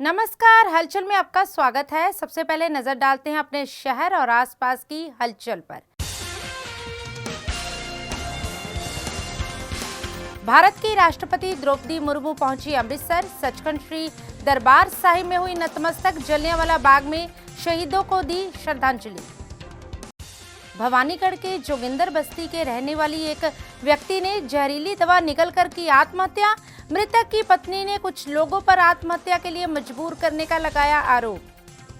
नमस्कार, हलचल में आपका स्वागत है। सबसे पहले नजर डालते हैं अपने शहर और आसपास की हलचल पर। भारत की राष्ट्रपति द्रौपदी मुर्मू पहुंची अमृतसर। सचखंड श्री दरबार साहिब में हुई नतमस्तक। जलियांवाला बाग में शहीदों को दी श्रद्धांजलि। भवानीगढ़ के जोगिंदर बस्ती के रहने वाली एक व्यक्ति ने जहरीली दवा निगलकर की आत्महत्या। मृतक की पत्नी ने कुछ लोगों पर आत्महत्या के लिए मजबूर करने का लगाया आरोप।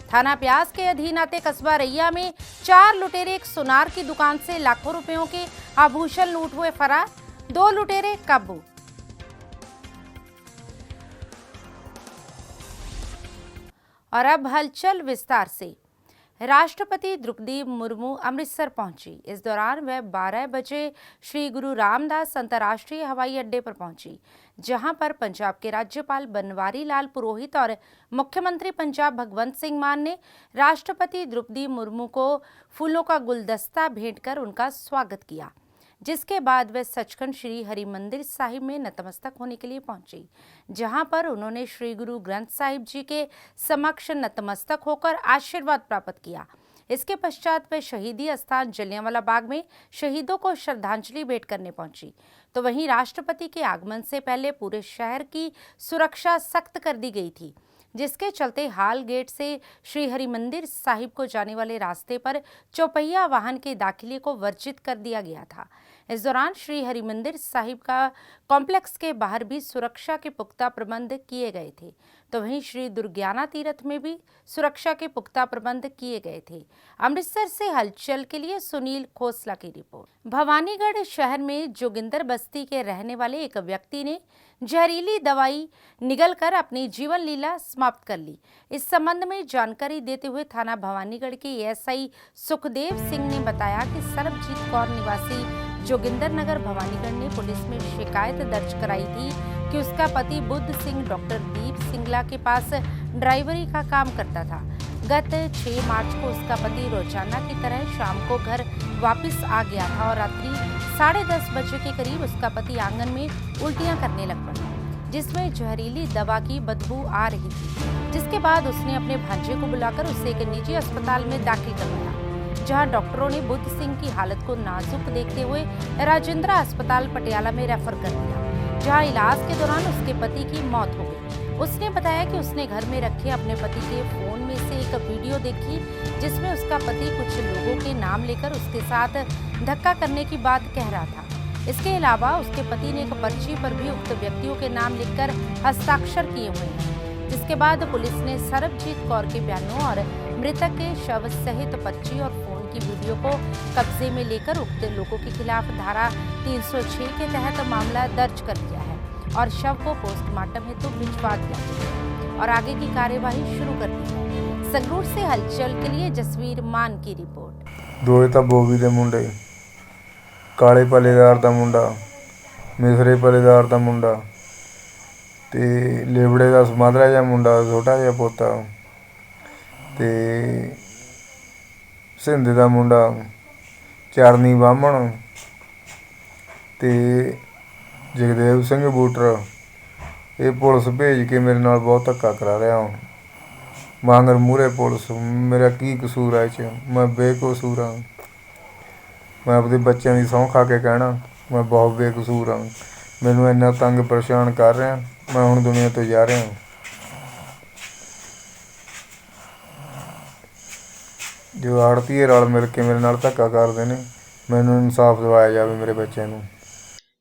थाना प्यास के अधीन आते कस्बा रैया में 4 लुटेरे एक सुनार की दुकान से लाखों रुपयों के आभूषण लूट हुए फरार। 2 लुटेरे काबू। और अब हलचल विस्तार से। राष्ट्रपति द्रौपदी मुर्मू अमृतसर पहुंची। इस दौरान वह 12 बजे श्री गुरु रामदास अंतर्राष्ट्रीय हवाई अड्डे पर पहुंची, जहां पर पंजाब के राज्यपाल बनवारी लाल पुरोहित और मुख्यमंत्री पंजाब भगवंत सिंह मान ने राष्ट्रपति द्रौपदी मुर्मू को फूलों का गुलदस्ता भेंट कर उनका स्वागत किया, जिसके बाद वे सचखंड श्री हरिमंदिर साहिब में नतमस्तक होने के लिए पहुंची, जहां पर उन्होंने श्री गुरु ग्रंथ साहिब जी के समक्ष नतमस्तक होकर आशीर्वाद प्राप्त किया। इसके पश्चात वे शहीदी स्थान जलियांवाला बाग में शहीदों को श्रद्धांजलि भेंट करने पहुंची। तो वहीं राष्ट्रपति के आगमन से पहले पूरे शहर की सुरक्षा सख्त कर दी गई थी, जिसके चलते हाल गेट से श्री हरिमंदिर साहिब को जाने वाले रास्ते पर चौपहिया वाहन के दाखिले को वर्जित कर दिया गया था। इस दौरान श्री हरिमंदिर साहिब का कॉम्प्लेक्स के बाहर भी सुरक्षा के पुख्ता प्रबंध किए गए थे। तो वहीं श्री दुर्गियाना तीर्थ में भी सुरक्षा के पुख्ता प्रबंध किए गए थे। अमृतसर से हलचल के लिए सुनील खोसला की रिपोर्ट। भवानीगढ़ शहर में जोगिंदर बस्ती के रहने वाले एक व्यक्ति ने जहरीली दवाई निगलकर अपनी जीवन लीला समाप्त कर ली। इस संबंध में जानकारी देते हुए थाना भवानीगढ़ के एएसआई सुखदेव सिंह ने बताया कि सरबजीत कौर निवासी जोगिंदर नगर भवानीगढ़ ने पुलिस में शिकायत दर्ज कराई थी कि उसका पति बुद्ध सिंह डॉक्टर दीप सिंगला के पास ड्राइवरी का काम करता था। गत 6 मार्च को उसका पति रोजाना की तरह शाम को घर वापस आ गया था और रात्रि 10:30 बजे के करीब उसका पति आंगन में उल्टियां करने लग पड़ा, जिसमें जहरीली दवा की बदबू आ रही थी। जिसके बाद उसने अपने भांजे को बुलाकर उसे एक निजी अस्पताल में दाखिल करवाया, जहां डॉक्टरों ने बुद्ध सिंह की हालत को नाजुक देखते हुए राजेंद्र अस्पताल पटियाला में रेफर कर दिया, जहां इलाज के दौरान उसके पति की मौत हो गई। उसने बताया कि उसने घर में रखे अपने पति के फोन में से एक वीडियो देखी, जिसमें उसका पति कुछ लोगों के नाम लेकर उसके साथ धक्का करने की बात कह रहा था। इसके अलावा उसके पति ने एक पर्ची पर भी उक्त व्यक्तियों के नाम लिखकर हस्ताक्षर किए हुए हैं। जिसके बाद पुलिस ने सरबजीत कौर के बयानों और मृतक के शव सहित पर्ची और फोन की वीडियो को कब्जे में लेकर उक्त लोगों के खिलाफ धारा 306 के तहत मामला दर्ज कर दिया है और शव को पोस्टमार्टम हेतु भिजवा दिया और आगे की कार्यवाही शुरू कर दी है। संगरूर से हलचल के लिए जसवीर मान की रिपोर्ट। दोए तां बोगी दे मुंडे, काले पलेदार दा मुंडा, मिसरे पलेदार दा मुंडा ते लेबड़े दा समादरा जिहा मुंडा, छोटा जिहा पोता ते सिंध दा मुंडा, चरनी बामण ते जगदेव सिंह बूटर। ये पुलिस भेज के मेरे नाल बहुत धक्का करा रहा हूँ। मांगर मूहरे पुलिस, मेरा की कसूर है? मैं बेकसूर हाँ। मैं अपने बच्चों की सौं खा के कहना मैं बहुत बेकसूर हाँ। मैनू इन्ना तंग परेशान कर रहा, मैं हुण दुनिया तो जा रहा। जो आड़तीए रल मिल के मेरे नाल धक्का करदे ने, मैनू इंसाफ दिवाया जावे मेरे बच्चों नूं।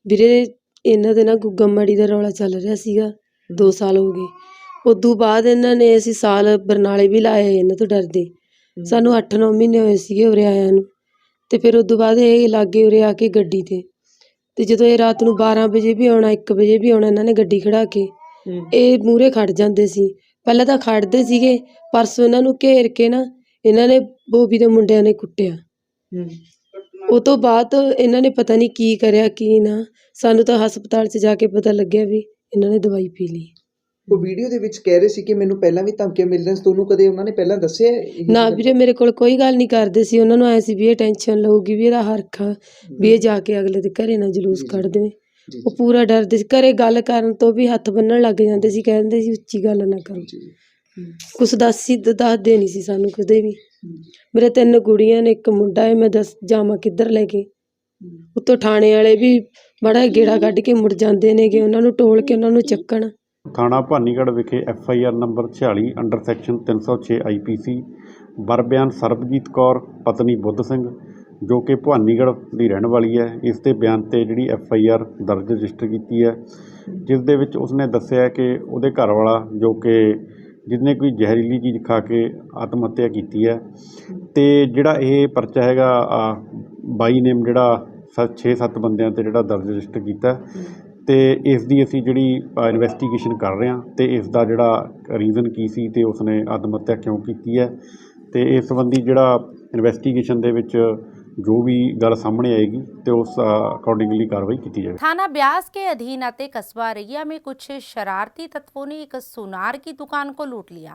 ਵੀਰੇ ਇਹਨਾਂ ਦੇ ਨਾ ਗੁੱਗਾਮੜੀ ਦਾ ਰੌਲਾ ਚੱਲ ਰਿਹਾ ਸੀਗਾ 2 ਸਾਲ ਹੋ ਗਏ। ਉਦੋਂ ਬਾਅਦ ਇਹਨਾਂ ਨੇ ਅਸੀਂ ਸਾਲ ਬਰਨਾਲੇ ਵੀ ਲਾਏ ਇਹਨਾਂ ਤੋਂ ਡਰਦੇ। ਸਾਨੂੰ 8-9 ਮਹੀਨੇ ਹੋਏ ਸੀਗੇ ਉਰੇ ਆਇਆਂ ਨੂੰ। ਤੇ ਫਿਰ ਉਦੋਂ ਬਾਅਦ ਇਹ ਲਾਗੇ ਉਰੇ ਆ ਕੇ ਗੱਡੀ ਤੇ ਜਦੋਂ ਇਹ ਰਾਤ ਨੂੰ 12 ਵਜੇ ਵੀ ਆਉਣਾ 1 ਵਜੇ ਵੀ ਆਉਣਾ, ਇਹਨਾਂ ਨੇ ਗੱਡੀ ਖੜਾ ਕੇ ਇਹ ਮੂਹਰੇ ਖੜ ਜਾਂਦੇ ਸੀ। ਪਹਿਲਾਂ ਤਾਂ ਖੜਦੇ ਸੀਗੇ, ਪਰਸੋਂ ਇਹਨਾਂ ਨੂੰ ਘੇਰ ਕੇ ਨਾ ਇਹਨਾਂ ਨੇ ਬੋਬੀ ਦੇ ਮੁੰਡਿਆਂ ਨੇ ਕੁੱਟਿਆ। ਉਹ ਤੋਂ ਬਾਅਦ ਇਹਨਾਂ ਨੇ ਪਤਾ ਨਹੀਂ ਕੀ ਕਰਿਆ ਕੀ ਨਾ, ਸਾਨੂੰ ਤਾਂ ਹਸਪਤਾਲ 'ਚ ਜਾ ਕੇ ਪਤਾ ਲੱਗਿਆ ਵੀ ਇਹਨਾਂ ਨੇ ਦਵਾਈ ਪੀ ਲਈ। ਉਹ ਵੀਡੀਓ ਦੇ ਵਿੱਚ ਕਹਿ ਰਹੇ ਸੀ ਕਿ ਮੈਨੂੰ ਪਹਿਲਾਂ ਵੀ ਧਮਕੀਆਂ ਮਿਲਦੀਆਂ ਸੀ, ਤੁਹਾਨੂੰ ਕਦੇ ਉਹਨਾਂ ਨੇ ਪਹਿਲਾਂ ਦੱਸਿਆ ਇਹ? ਨਾ ਵੀਰੇ, ਮੇਰੇ ਕੋਲ ਕੋਈ ਗੱਲ ਨਹੀਂ ਕਰਦੇ ਸੀ। ਉਹਨਾਂ ਨੂੰ ਐਂ ਸੀ ਵੀ ਇਹ ਟੈਨਸ਼ਨ ਲਊਗੀ, ਵੀ ਇਹਦਾ ਹਰਖਾ ਵੀ ਇਹ ਜਾ ਕੇ ਅਗਲੇ ਦੇ ਘਰੇ ਨਾ ਜਲੂਸ ਕੱਢ ਦੇਵੇ। ਉਹ ਪੂਰਾ ਡਰਦੇ ਸੀ। ਘਰੇ ਗੱਲ ਕਰਨ ਤੋਂ ਵੀ ਹੱਥ ਬੰਨਣ ਲੱਗ ਜਾਂਦੇ ਸੀ, ਕਹਿੰਦੇ ਸੀ ਉੱਚੀ ਗੱਲ ਨਾ ਕਰੋ। ਕੁਛ ਦੱਸਦੇ ਨਹੀਂ ਸੀ ਸਾਨੂੰ ਕਦੇ ਵੀ। ਮੇਰੇ 3 ਕੁੜੀਆਂ ਨੇ, 1 ਮੁੰਡਾ ਹੈ। ਮੈਂ ਦੱਸ ਜਾਵਾਂ ਕਿੱਧਰ ਲੈ ਕੇ। ਉੱਤੋਂ ਥਾਣੇ ਵਾਲੇ ਵੀ ਮਾੜਾ ਗੇੜਾ ਕੱਢ ਕੇ ਮੁੜ ਜਾਂਦੇ ਨੇਗੇ, ਉਹਨਾਂ ਨੂੰ ਟੋਲ ਕੇ ਉਹਨਾਂ ਨੂੰ ਚੱਕਣ। ਥਾਣਾ ਭਾਨੀਗੜ੍ਹ ਵਿਖੇ FIR number 46 under section 306 IPC ਬਰਬਿਆਨ ਸਰਬਜੀਤ ਕੌਰ ਪਤਨੀ ਬੁੱਧ ਸਿੰਘ ਜੋ ਕਿ ਭਾਨੀਗੜ੍ਹ ਦੀ ਰਹਿਣ ਵਾਲੀ ਹੈ, ਇਸ ਦੇ ਬਿਆਨ 'ਤੇ ਜਿਹੜੀ FIR ਦਰਜ ਰਜਿਸਟਰ ਕੀਤੀ ਹੈ, ਜਿਸ ਦੇ ਵਿੱਚ ਉਸਨੇ ਦੱਸਿਆ ਕਿ ਉਹਦੇ ਘਰ ਵਾਲਾ ਜੋ ਕਿ ਜਿਹਨੇ ਕੋਈ ਜ਼ਹਿਰੀਲੀ ਚੀਜ਼ ਖਾ ਕੇ ਆਤਮ ਹੱਤਿਆ ਕੀਤੀ ਹੈ। ਅਤੇ ਜਿਹੜਾ ਇਹ ਪਰਚਾ ਹੈਗਾ ਬਾਈ ਨੇਮ ਜਿਹੜਾ 6-7 ਬੰਦਿਆਂ 'ਤੇ ਜਿਹੜਾ ਦਰਜ ਰਜਿਸਟਰ ਕੀਤਾ ਅਤੇ ਇਸ ਦੀ ਅਸੀਂ ਜਿਹੜੀ ਇਨਵੈਸਟੀਗੇਸ਼ਨ ਕਰ ਰਹੇ ਹਾਂ ਅਤੇ ਇਸ ਦਾ ਜਿਹੜਾ ਰੀਜ਼ਨ ਕੀ ਸੀ ਅਤੇ ਉਸਨੇ ਆਤਮ ਹੱਤਿਆ ਕਿਉਂ ਕੀਤੀ ਹੈ ਅਤੇ ਇਸ ਸੰਬੰਧੀ ਜਿਹੜਾ ਇਨਵੈਸਟੀਗੇਸ਼ਨ ਦੇ ਵਿੱਚ जो भी गल सामने आएगी तो उस अकॉर्डिंगली कार्रवाई की जाएगी। थाना ब्यास के अधीन आते कस्बा रैया में कुछ शरारती तत्वों ने एक सुनार की दुकान को लूट लिया।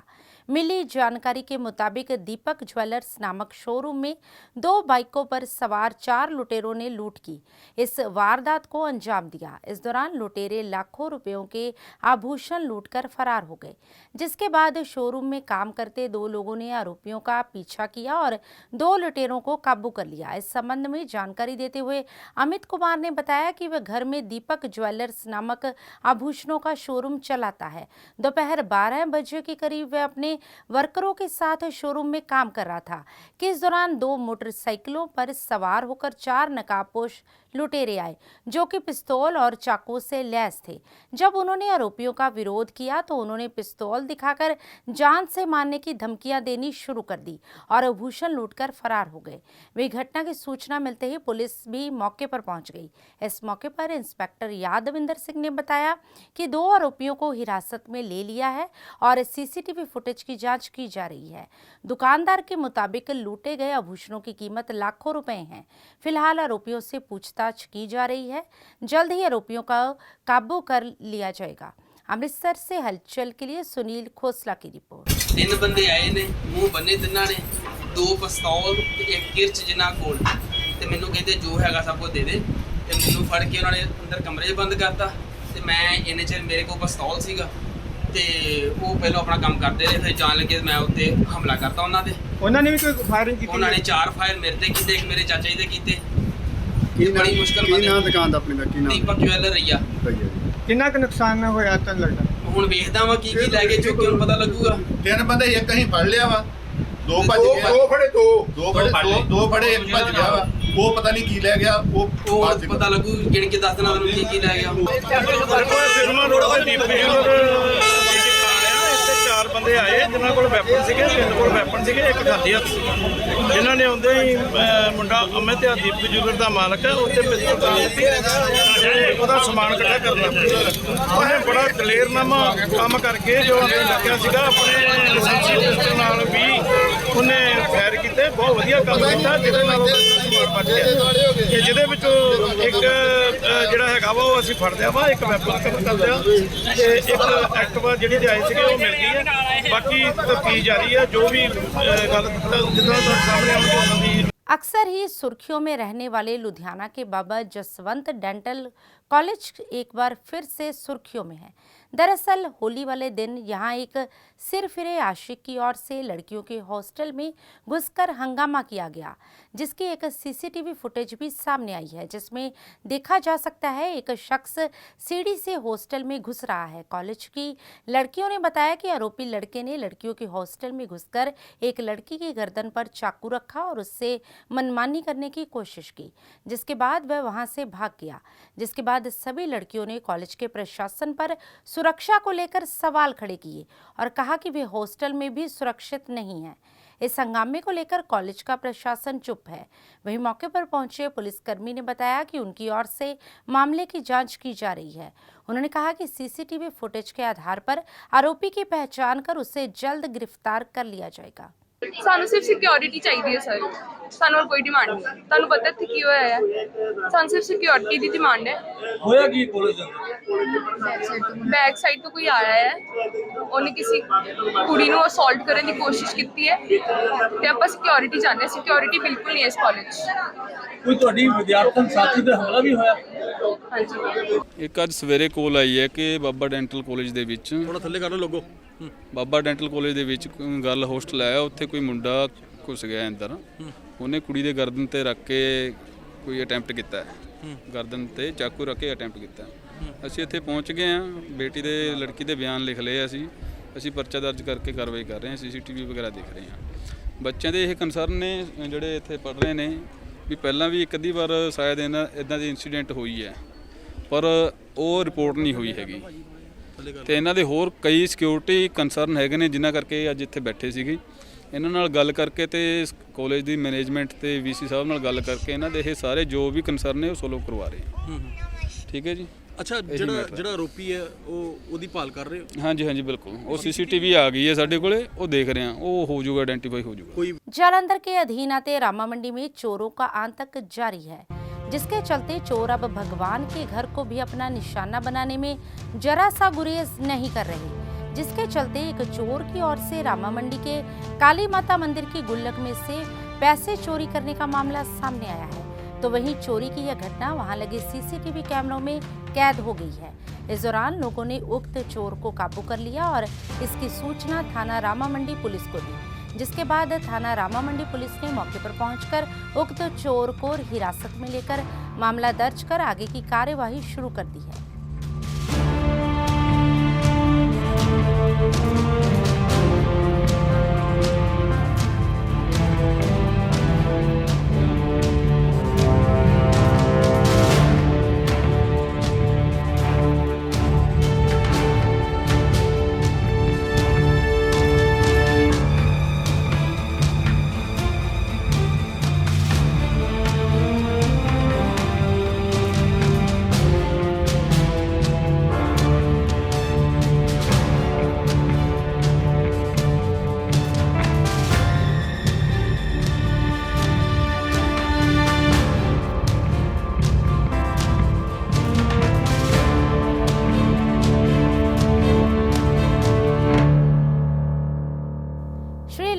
मिली जानकारी के मुताबिक दीपक ज्वेलर्स नामक शोरूम में 2 बाइकों पर सवार 4 लुटेरों ने लूट की इस वारदात को अंजाम दिया। इस दौरान लुटेरे लाखों रुपयों के आभूषण लूटकर फरार हो गए, जिसके बाद शोरूम में काम करते 2 लोगों ने आरोपियों का पीछा किया और 2 लुटेरों को काबू कर लिया। इस संबंध में जानकारी देते हुए अमित कुमार ने बताया कि वह घर में दीपक ज्वेलर्स नामक आभूषणों का शोरूम चलाता है। दोपहर 12 बजे के करीब वह अपने वर्करों के साथ शोरूम में काम कर रहा था कि इस दौरान 2 मोटरसाइकिलों पर सवार होकर 4 नकाबपोश लुटेरे आए जो कि पिस्तौल और चाकू से लैस थे। जब उन्होंने आरोपियों का विरोध किया तो उन्होंने पिस्तौल दिखाकर जान से मारने की धमकियां देनी शुरू कर दी और आभूषण लूटकर फरार हो गए। वे घटना की सूचना मिलते ही पुलिस भी मौके पर पहुंच गई। इस मौके पर इंस्पेक्टर यादविंदर सिंह ने बताया कि 2 आरोपियों को हिरासत में ले लिया है और CCTV फुटेज की जांच की जा रही है। दुकानदार के मुताबिक लूटे गए आभूषणों की कीमत लाखों रुपए है। फिलहाल आरोपियों से पूछताछ की जा रही है। जल्द ही आरोपियों का काबू कर लिया जाएगा। अमृतसर से हलचल के लिए सुनील खोसला की रिपोर्ट। 3 बंदे आए ने, मूँह बन्ने तिन्हां ने, 2 पिस्तौल ते 1 किरच जिन्हां कोल ते मैनूं कहंदे जो हैगा सब कुछ दे दे ते मैनूं फड़ के उन्होंने अंदर कमरे 'च बंद करता ते मैं इन्ने चिर मेरे कोल पिस्तौल सीगा ਤੇ ਉਹ ਪਹਿਲਾਂ ਆਪਣਾ ਕੰਮ ਕਰਦੇ ਰਹੇ, ਫਿਰ ਜਾਣ ਲੱਗੇ ਮੈਂ ਉੱਤੇ ਹਮਲਾ ਕਰਤਾ ਉਹਨਾਂ ਦੇ। ਉਹਨਾਂ ਨੇ ਵੀ ਕੋਈ ਫਾਇਰਿੰਗ ਕੀਤੀ? ਉਹਨਾਂ ਨੇ 4 ਫਾਇਰ ਮੇਰੇ ਤੇ ਕੀਤੇ, ਇੱਕ ਮੇਰੇ ਚਾਚਾ ਜੀ ਦੇ ਕੀਤੇ। ਬੜੀ ਮੁਸ਼ਕਲ ਕੀ ਨਾਮ ਦੁਕਾਨ ਦਾ ਆਪਣੇ ਦਾ? ਕੀ ਨਾਮ? ਦੀਪਕ ਜਵੈਲਰ ਰਈਆ। ਕਿੰਨਾ ਕੁ ਨੁਕਸਾਨ ਹੋਇਆ ਤੁਹਾਨੂੰ ਲੱਗਦਾ? ਹੁਣ ਵੇਖਦਾ ਵਾ ਕੀ ਲੈ ਕੇ ਚੁੱਕੇ, ਹੁਣ ਪਤਾ ਲੱਗੂਗਾ। 3 ਬੰਦੇ ਇੱਕ ਅਸੀਂ ਫੜ ਲਿਆ ਵਾ, 2 ਭੱਜ ਗਏ। 2 ਫੜੇ 1 ਭੱਜ ਗਿਆ ਵਾ। ਉਹ ਪਤਾ ਨਹੀਂ ਕੀ ਲੈ ਗਿਆ, ਉਹ ਪਤਾ ਲੱਗੂ ਗਿਣ ਕੇ ਦੱਸ ਦੇਣਾ ਤੁਹਾਨੂੰ ਕੀ ਲੈ ਗਿਆ। ਚਾਰ ਬੰਦੇ ਆਏ ਜਿਨ੍ਹਾਂ ਕੋਲ ਵੈਪਨ ਸੀਗੇ, 3 ਕੋਲ ਵੈਪਨ ਸੀਗੇ, 1 ਖਾਦੀ ਹੱਥ ਸੀ। ਜਿਨ੍ਹਾਂ ਨੇ ਆਉਂਦੇ ਹੀ ਮੁੰਡਾ ਅਮਿਤ ਆ ਦੀਪਕ ਜੁਗਰ ਦਾ ਮਾਲਕ ਹੈ, ਉੱਤੇ ਪਿਸਤੌਲ ਤਾਲ ਦਿੱਤੀ ਤੇ ਉਹਦਾ ਸਮਾਨ ਇਕੱਠਾ ਕਰਨਾ। ਉਹਨੇ ਬੜਾ ਦਲੇਰਨਾਮਾ ਕੰਮ ਕਰਕੇ ਜੋ ਅੰਦਰ ਲੱਗਿਆ ਸੀਗਾ ਆਪਣੇ ਲਾਇਸੈਂਸੀ ਪਿਸਤੌਲ ਨਾਲ ਵੀ ਉਹਨੇ ਫਾਇਰ ਕੀਤੇ। ਬਹੁਤ ਵਧੀਆ ਕੰਮ ਕੀਤਾ ਜਿਹਦੇ ਨਾਲ ਉਹਦਾ ਸਮਾਨ ਬਚ ਗਿਆ ਕਿ ਜਿਹਦੇ ਵਿੱਚੋਂ ਇੱਕ ਜਿਹੜਾ ਹੈਗਾ ਵਾ ਉਹ ਅਸੀਂ ਫੜ ਲਿਆ ਵਾ, 1 ਵੈਪਨ ਕਵਰ ਕਰ ਲਿਆ ਤੇ 1 ਐਕਟਿਵਾ ਜਿਹੜੀ ਆਏ ਸੀਗੇ ਉਹ ਮਿਲ ਗਈ ਹੈ। ਬਾਕੀ ਤਫਤੀਸ਼ ਜਾਰੀ है, जो भी गल जितना सामने आउगी। अक्सर ही सुर्खियों में रहने वाले लुधियाना के बाबा जसवंत डेंटल कॉलेज एक बार फिर से सुर्खियों में है। दरअसल होली वाले दिन यहाँ एक सिरफिरे आशिक की ओर से लड़कियों के हॉस्टल में घुसकर हंगामा किया गया, जिसकी एक CCTV फुटेज भी सामने आई है, जिसमें देखा जा सकता है एक शख्स सीढ़ी से हॉस्टल में घुस रहा है। कॉलेज की लड़कियों ने बताया कि आरोपी लड़के ने लड़कियों के हॉस्टल में घुसकर एक लड़की की गर्दन पर चाकू रखा और उससे मनमानी करने की कोशिश की, जिसके बाद वह वहां से भाग गया। जिसके बाद सभी लड़कियों ने कॉलेज के प्रशासन पर सुरक्षा को लेकर सवाल खड़े किए और कहा कि वे हॉस्टल में भी सुरक्षित नहीं है। इस हंगामे को लेकर कॉलेज का प्रशासन चुप है। वहीं मौके पर पहुंचे पुलिसकर्मी ने बताया कि उनकी ओर से मामले की जांच की जा रही है। उन्होंने कहा कि CCTV फुटेज के आधार पर आरोपी की पहचान कर उसे जल्द गिरफ्तार कर लिया जाएगा। ਸਾਨੂੰ ਸਿਰਫ ਸਿਕਿਉਰਿਟੀ ਚਾਹੀਦੀ ਹੈ ਸਰ, ਸਾਨੂੰ ਹੋਰ ਕੋਈ ਡਿਮਾਂਡ ਨਹੀਂ। ਤੁਹਾਨੂੰ ਪਤਾ ਇੱਥੇ ਕੀ ਹੋਇਆ ਹੈ, ਸਾਨੂੰ ਸਿਰਫ ਸਿਕਿਉਰਿਟੀ ਦੀ ਡਿਮਾਂਡ ਹੈ। ਹੋਇਆ ਕੀ ਕੋਲ ਬੈਕ ਸਾਈਡ ਤੋਂ ਕੋਈ ਆਇਆ ਹੈ, ਉਹਨੇ ਕਿਸੇ ਕੁੜੀ ਨੂੰ ਅਸੌਲਟ ਕਰਨ ਦੀ ਕੋਸ਼ਿਸ਼ ਕੀਤੀ ਹੈ ਤੇ ਆਪਾਂ ਸਿਕਿਉਰਿਟੀ ਚਾਹੁੰਦੇ ਹਾਂ। ਸਿਕਿਉਰਿਟੀ ਬਿਲਕੁਲ ਨਹੀਂ ਹੈ ਇਸ ਕਾਲਜ 'ਚ। ਕੋਈ ਤੁਹਾਡੀ ਵਿਦਿਆਰਥਣ ਸਾਥੀ ਤੇ ਹਮਲਾ ਵੀ ਹੋਇਆ? ਹਾਂਜੀ, ਇੱਕ ਅੱਜ ਸਵੇਰੇ ਕੋਲ ਆਈ ਹੈ ਕਿ ਬਾਬਾ ਡੈਂਟਲ ਕਾਲਜ ਦੇ ਵਿੱਚ ਥੋੜਾ ਥੱਲੇ ਕਰ ਲਓ ਲੋਗੋ ਬਾਬਾ ਡੈਂਟਲ ਕਾਲਜ ਦੇ ਵਿੱਚ ਗਰਲ ਹੋਸਟਲ ਹੈ, ਉੱਥੇ ਕੋਈ ਮੁੰਡਾ ਘੁਸ ਗਿਆ ਅੰਦਰ। ਉਹਨੇ ਕੁੜੀ ਦੇ ਗਰਦਨ ਤੇ ਰੱਖ ਕੇ ਕੋਈ ਅਟੈਂਪਟ ਕੀਤਾ ਹੈ, ਗਰਦਨ ਤੇ ਚਾਕੂ ਰੱਖ ਕੇ ਅਟੈਂਪਟ ਕੀਤਾ। ਅਸੀਂ ਇੱਥੇ ਪਹੁੰਚ ਗਏ ਹਾਂ, ਬੇਟੀ ਦੇ ਲੜਕੀ ਦੇ ਬਿਆਨ ਲਿਖ ਲਏ। ਅਸੀਂ ਪਰਚਾ ਦਰਜ ਕਰਕੇ ਕਾਰਵਾਈ ਕਰ ਰਹੇ ਹਾਂ, CCTV ਵਗੈਰਾ ਦੇਖ ਰਹੇ ਹਾਂ। ਬੱਚਿਆਂ ਦੇ ਇਹ ਕੰਸਰਨ ਨੇ ਜਿਹੜੇ ਇੱਥੇ ਪੜ੍ਹ ਰਹੇ ਨੇ ਵੀ ਪਹਿਲਾਂ ਵੀ ਇੱਕ ਅੱਧੀ ਵਾਰ ਸ਼ਾਇਦ ਇੱਦਾਂ ਦੀ ਇਨਸੀਡੈਂਟ ਹੋਈ ਹੈ, ਪਰ ਉਹ ਰਿਪੋਰਟ ਨਹੀਂ ਹੋਈ ਹੈਗੀ। ਤੇ ਇਹਨਾਂ ਦੇ ਹੋਰ ਕਈ ਸਿਕਿਉਰਿਟੀ ਕੰਸਰਨ ਹੈਗੇ ਨੇ, ਜਿਨ੍ਹਾਂ ਕਰਕੇ ਅੱਜ ਇੱਥੇ ਬੈਠੇ ਸੀਗੇ। ਇਹਨਾਂ ਨਾਲ ਗੱਲ ਕਰਕੇ ਤੇ ਕਾਲਜ ਦੀ ਮੈਨੇਜਮੈਂਟ ਤੇ VC ਸਾਹਿਬ ਨਾਲ ਗੱਲ ਕਰਕੇ ਇਹਨਾਂ ਦੇ ਇਹ ਸਾਰੇ ਜੋ ਵੀ ਕੰਸਰਨ ਨੇ ਉਹ ਸੋਲਵ ਕਰਵਾ ਰਹੇ ਹਾਂ। ਠੀਕ ਹੈ ਜੀ। ਅੱਛਾ, ਜਿਹੜਾ ਆਰੋਪੀ ਹੈ ਉਹਦੀ ਭਾਲ ਕਰ ਰਹੇ ਹੋ? ਹਾਂਜੀ ਬਿल्कुल, ਉਹ CCTV ਆ गई है साढ़े कोले, वो देख रहे हैं, वो हो जाएगा, आइडेंटिफाई हो जाएगा। जालंधर के अधीन आते रामा मंडी में चोरों का आतंक जारी है, जिसके चलते चोर अब भगवान के घर को भी अपना निशाना बनाने में जरा सा गुरेज नहीं कर रहे, जिसके चलते एक चोर की ओर से रामा मंडी के काली माता मंदिर की गुल्लक में से पैसे चोरी करने का मामला सामने आया है। तो वहीं चोरी की यह घटना वहां लगे CCTV कैमरों में कैद हो गई है। इस दौरान लोगों ने उक्त चोर को काबू कर लिया और इसकी सूचना थाना रामा मंडी पुलिस को दी, जिसके बाद थाना रामा मंडी पुलिस ने मौके पर पहुंचकर उक्त चोर को हिरासत में लेकर मामला दर्ज कर आगे की कार्यवाही शुरू कर दी है।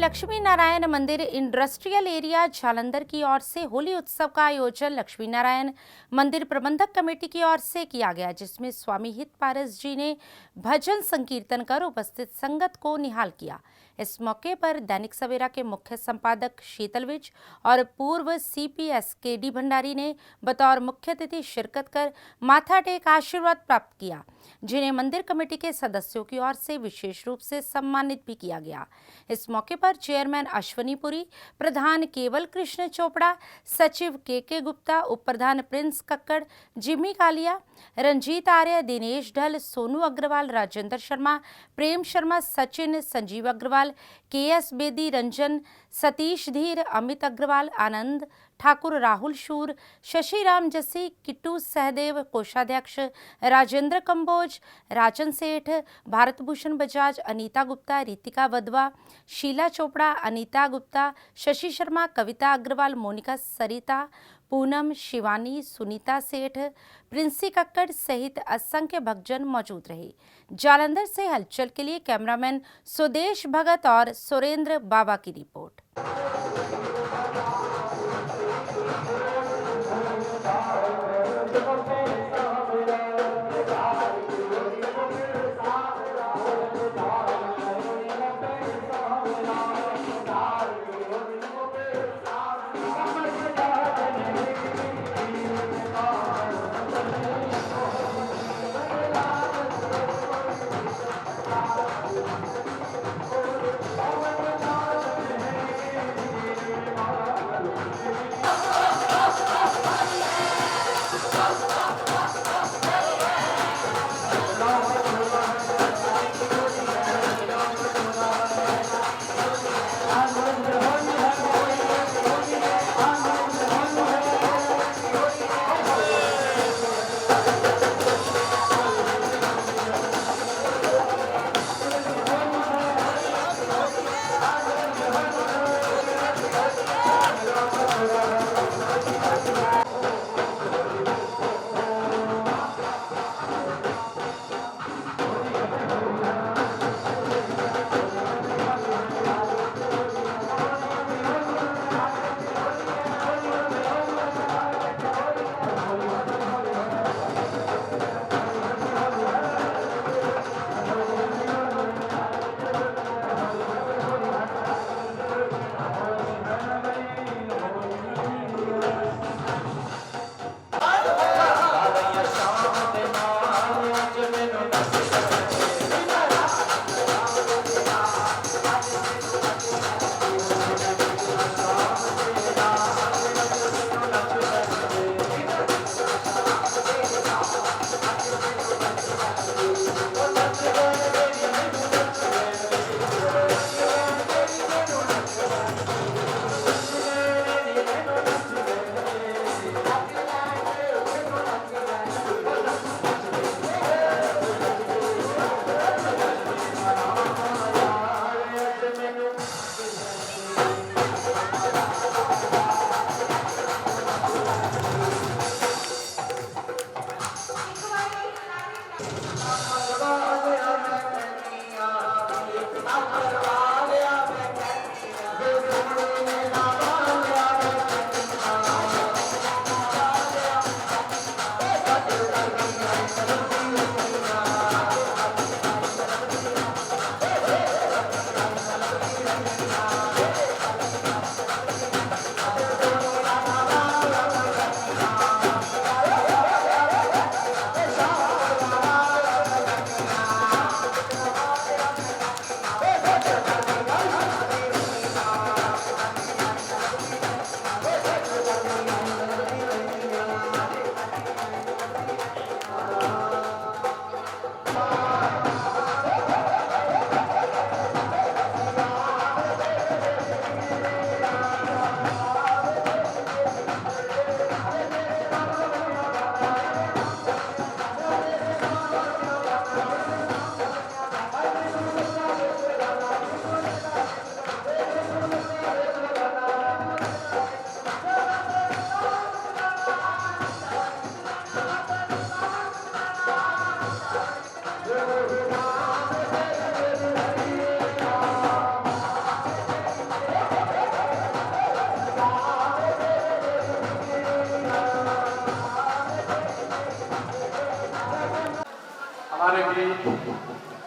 लक्ष्मी नारायण मंदिर इंडस्ट्रियल एरिया जालंधर की ओर से होली उत्सव का आयोजन लक्ष्मी नारायण मंदिर प्रबंधक कमेटी की ओर से किया गया, जिसमें स्वामी हित पारस जी ने भजन संकीर्तन कर उपस्थित संगत को निहाल किया। इस मौके पर दैनिक सवेरा के मुख्य संपादक शीतल विज और पूर्व CPS KD भंडारी ने बतौर मुख्य अतिथि शिरकत कर माथा टेक आशीर्वाद प्राप्त किया, जिन्हें मंदिर कमेटी के सदस्यों की ओर से विशेष रूप से सम्मानित भी किया गया। इस मौके पर चेयरमैन अश्वनी पुरी, प्रधान केवल कृष्ण चोपड़ा, सचिव KK गुप्ता, उप प्रधान प्रिंस कक्कड़, जिमी कालिया, रंजीत आर्य, दिनेश ढल, सोनू अग्रवाल, राजेंद्र शर्मा, प्रेम शर्मा, सचिन, संजीव अग्रवाल, KS बेदी, रंजन, सतीश धीर, अमित अग्रवाल, आनंद ठाकुर, राहुल शूर, शशि राम जस्सी, किट्टू सहदेव, कोषाध्यक्ष राजेंद्र कंबोज, राजन सेठ, भारत भूषण बजाज, अनीता गुप्ता, रितिका वधवा, शीला चोपड़ा, अनीता गुप्ता, शशि शर्मा, कविता अग्रवाल, मोनिका सरिता, पूनम, शिवानी, सुनीता सेठ, प्रिंसी कक्कड़ सहित असंख्य भक्तजन मौजूद रहे। जालंधर से हलचल के लिए कैमरामैन सुदेश भगत और सुरेंद्र बाबा की रिपोर्ट।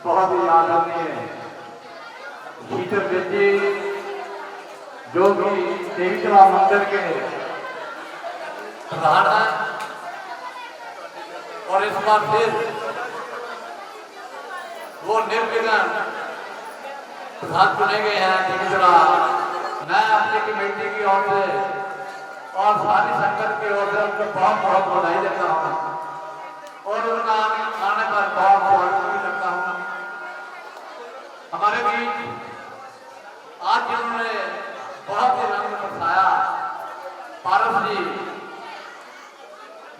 बहुत ही आदरणीय शीतल दत्त जी जो कि देवीतला मंदिर के प्रधान हैं और इस बार फिर वो निर्विघ्न प्रधान चुने गए हैं देवीतला। मैं अपनी कमेटी की ओर से और सारी संगत की ओर से उनको बहुत बहुत बधाई देता हूँ और उनका आने पर बहुत स्वागत भी करता हूँ। हमारे बीच आज जिन्होंने बहुत ही रंग बरसाया पारस जी,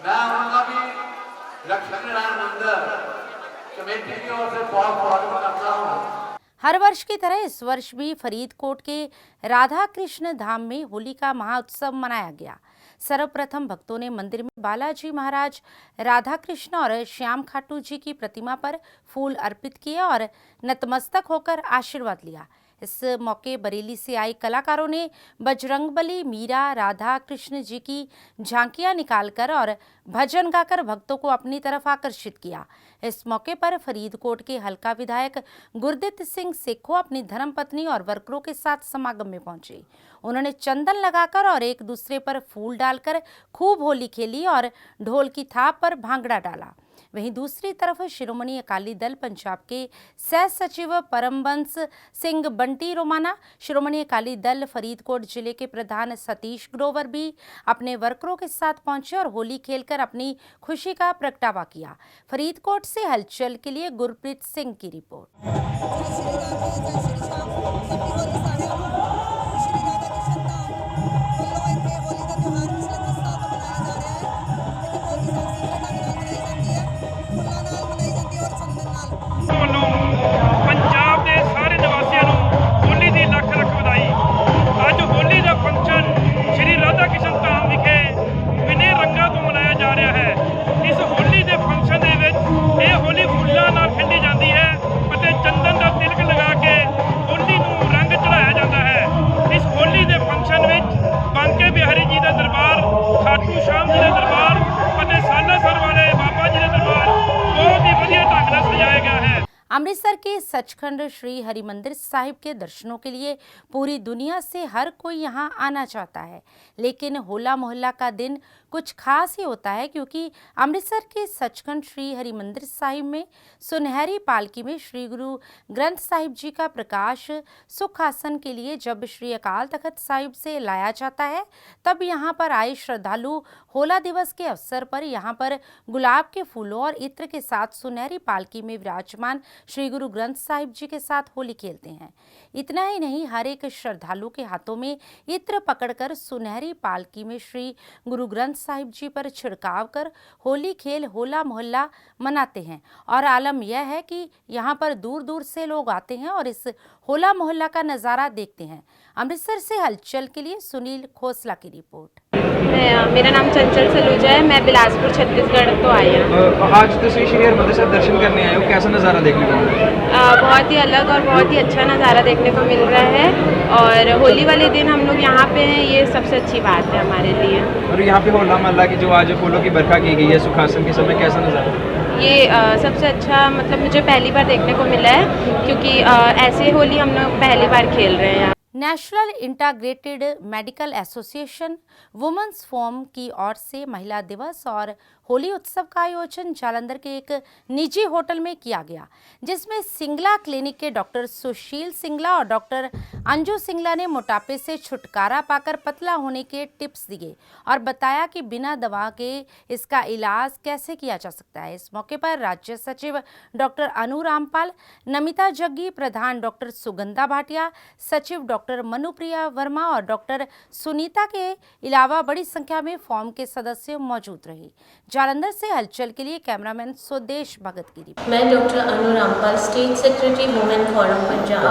मैं उनका भी लक्ष्मी नारायण मंदिर कमेटी की ओर से बहुत स्वागत करता हूँ। हर वर्ष की तरह इस वर्ष भी फरीदकोट के राधा कृष्ण धाम में होली का महाउत्सव मनाया गया। सर्वप्रथम भक्तों ने मंदिर में बालाजी महाराज, राधा कृष्ण और श्याम खाटू जी की प्रतिमा पर फूल अर्पित किए और नतमस्तक होकर आशीर्वाद लिया। इस मौके बरेली से आई कलाकारों ने बजरंगबली, मीरा, राधा कृष्ण जी की झांकियां निकालकर और भजन गाकर भक्तों को अपनी तरफ आकर्षित किया। इस मौके पर फरीदकोट के हल्का विधायक गुरदीप सिंह सेखो अपनी धर्मपत्नी और वर्करों के साथ समागम में पहुंचे। उन्होंने चंदन लगाकर और एक दूसरे पर फूल डालकर खूब होली खेली और ढोल की थाप पर भांगड़ा डाला। वहीं दूसरी तरफ शिरोमणि अकाली दल पंजाब के सह सचिव परमबंस सिंह बंटी रोमाना, शिरोमणि अकाली दल फरीदकोट जिले के प्रधान सतीश ग्रोवर भी अपने वर्करों के साथ पहुंचे और होली खेलकर अपनी खुशी का प्रगटावा किया। फरीदकोट से हलचल के लिए गुरप्रीत सिंह की रिपोर्ट। ਪੰਜਾਬ ਦੇ ਸਾਰੇ ਨਿਵਾਸੀਆਂ ਨੂੰ ਹੋਲੀ ਦੀ ਲੱਖ ਲੱਖ ਵਧਾਈ। ਅੱਜ ਹੋਲੀ ਦਾ ਫੰਕਸ਼ਨ ਸ਼੍ਰੀ ਰਾਧਾ ਕ੍ਰਿਸ਼ਨ ਧਾਮ ਵਿਖੇ ਬਿਨੇ ਰੰਗਾਂ ਤੋਂ ਮਨਾਇਆ ਜਾ ਰਿਹਾ ਹੈ। ਇਸ ਹੋਲੀ ਦੇ ਫੰਕਸ਼ਨ ਦੇ ਵਿੱਚ ਇਹ ਹੋਲੀ ਫੁੱਲਾਂ ਨਾਲ ਖੇਡੀ ਜਾਂਦੀ ਹੈ ਅਤੇ ਚੰਦਨ ਦਾ ਤਿਲਕ ਲਗਾ ਕੇ ਹੋਲੀ ਨੂੰ ਰੰਗ ਚੜਾਇਆ ਜਾਂਦਾ ਹੈ। ਇਸ ਹੋਲੀ ਦੇ ਫੰਕਸ਼ਨ ਵਿੱਚ ਬਾਂਕੇ ਬਿਹਾਰੀ ਜੀ ਦਾ ਦਰਬਾਰ, ਖਾਟੂ ਸ਼ਾਮ ਜੀ ਦਾ ਦਰਬਾਰ ਅਤੇ ਸਾਲਾਸਰ ਵਾਲੇ ਬਾਬਾ ਜੀ ਦਾ ਦਰਬਾਰ बहुत ही बढ़िया ढंग से सजाया गया है। अमृतसर के सचखंड श्री हरिमंदिर साहिब के दर्शनों के लिए पूरी दुनिया से हर कोई यहां आना चाहता है, लेकिन होला मोहल्ला का दिन कुछ खास ही होता है क्योंकि अमृतसर के सचखंड श्री हरिमंदिर साहिब में सुनहरी पालकी में श्री गुरु ग्रंथ साहिब जी का प्रकाश सुखासन के लिए जब श्री अकाल तख्त साहिब से लाया जाता है, तब यहाँ पर आए श्रद्धालु होला दिवस के अवसर पर यहाँ पर गुलाब के फूलों और इत्र के साथ सुनहरी पालकी में विराजमान श्री गुरु ग्रंथ साहिब जी के साथ होली खेलते हैं। इतना ही नहीं, हर एक श्रद्धालु के हाथों में इत्र पकड़कर सुनहरी पालकी में श्री गुरु ग्रंथ साहिब जी पर छिड़काव कर होली खेल होला मोहल्ला मनाते हैं। और आलम यह है कि यहाँ पर दूर दूर से लोग आते हैं और इस होला मोहल्ला का नज़ारा देखते हैं। अमृतसर से हलचल के लिए सुनील खोसला की रिपोर्ट। मेरा नाम चंचल सलूजा है, मैं बिलासपुर छत्तीसगढ़ तो आई हूँ। आज तो श्री हरिमंदिर साहिब दर्शन करने आए हो, कैसा नज़ारा देखने को मिला? बहुत ही अलग और बहुत ही अच्छा नज़ारा देखने को मिल रहा है और होली वाले दिन हम लोग यहाँ पे हैं, ये सबसे अच्छी बात है हमारे लिए। और यहाँ पे होला मोहल्ला की जो आज फूलों की बरखा की गई है सुखासन के समय, कैसा नज़ारा? ये सबसे अच्छा मतलब मुझे पहली बार देखने को मिला है क्योंकि ऐसे होली हम लोग पहली बार खेल रहे हैं। National integrated medical association women's forum की ओर से महिला दिवस और होली उत्सव का आयोजन जालंधर के एक निजी होटल में किया गया, जिसमें सिंगला क्लिनिक के डॉक्टर सुशील सिंगला और डॉक्टर अंजू सिंगला ने मोटापे से छुटकारा पाकर पतला होने के टिप्स दिए और बताया कि बिना दवा के इसका इलाज कैसे किया जा सकता है। इस मौके पर राज्य सचिव डॉक्टर अनु रामपाल, नमिता जग्गी, प्रधान डॉक्टर सुगंधा भाटिया, सचिव डॉक्टर मनुप्रिया वर्मा और डॉक्टर सुनीता के अलावा बड़ी संख्या में फॉर्म के सदस्य मौजूद रहे। जालंधर से हलचल के लिए कैमरामैन स्वदेश भगत की रिपोर्ट। मैं doctor Anu Rampal, state secretary women forum Punjab,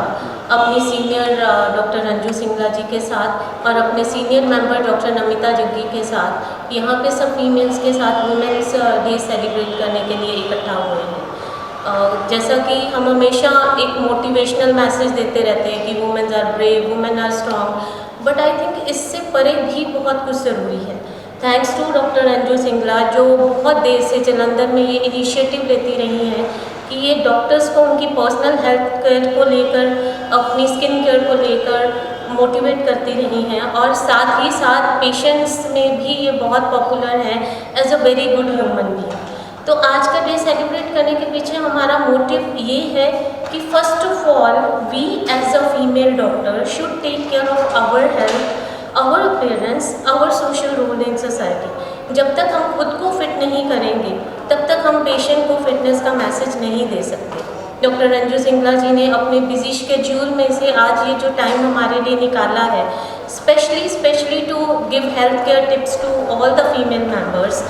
अपनी सीनियर डॉक्टर अंजू सिंगला जी के साथ और अपने senior member doctor Namita Jaggi के साथ यहाँ पे सब फीमेल्स के साथ वुमेन्स डे सेलिब्रेट करने के लिए इकट्ठा हुए हैं। जैसा कि हम हमेशा एक मोटिवेशनल मैसेज देते रहते हैं कि women's are brave, women are strong, but I think इससे परे भी बहुत कुछ ज़रूरी है। Thanks to doctor Anju Singla जो बहुत देर से जालंधर में ये इनिशिएटिव लेती रही हैं कि ये डॉक्टर्स को उनकी पर्सनल हेल्थ केयर को लेकर, अपनी स्किन केयर को लेकर मोटिवेट करती रही हैं और साथ ही साथ पेशेंट्स में भी ये बहुत पॉपुलर है as a very good human being. तो आज का डे सेलिब्रेट करने के पीछे हमारा मोटिव ये है कि first of all we as a female doctor should take care of our health, our appearance, our social role in society. जब तक हम खुद को फिट नहीं करेंगे तब तक हम पेशेंट को फिटनेस का मैसेज नहीं दे सकते। डॉक्टर रंजू सिंगला जी ने अपने बिजी शेड्यूल में से आज ये जो टाइम हमारे लिए निकाला है, specially to give health care tips to all the female members,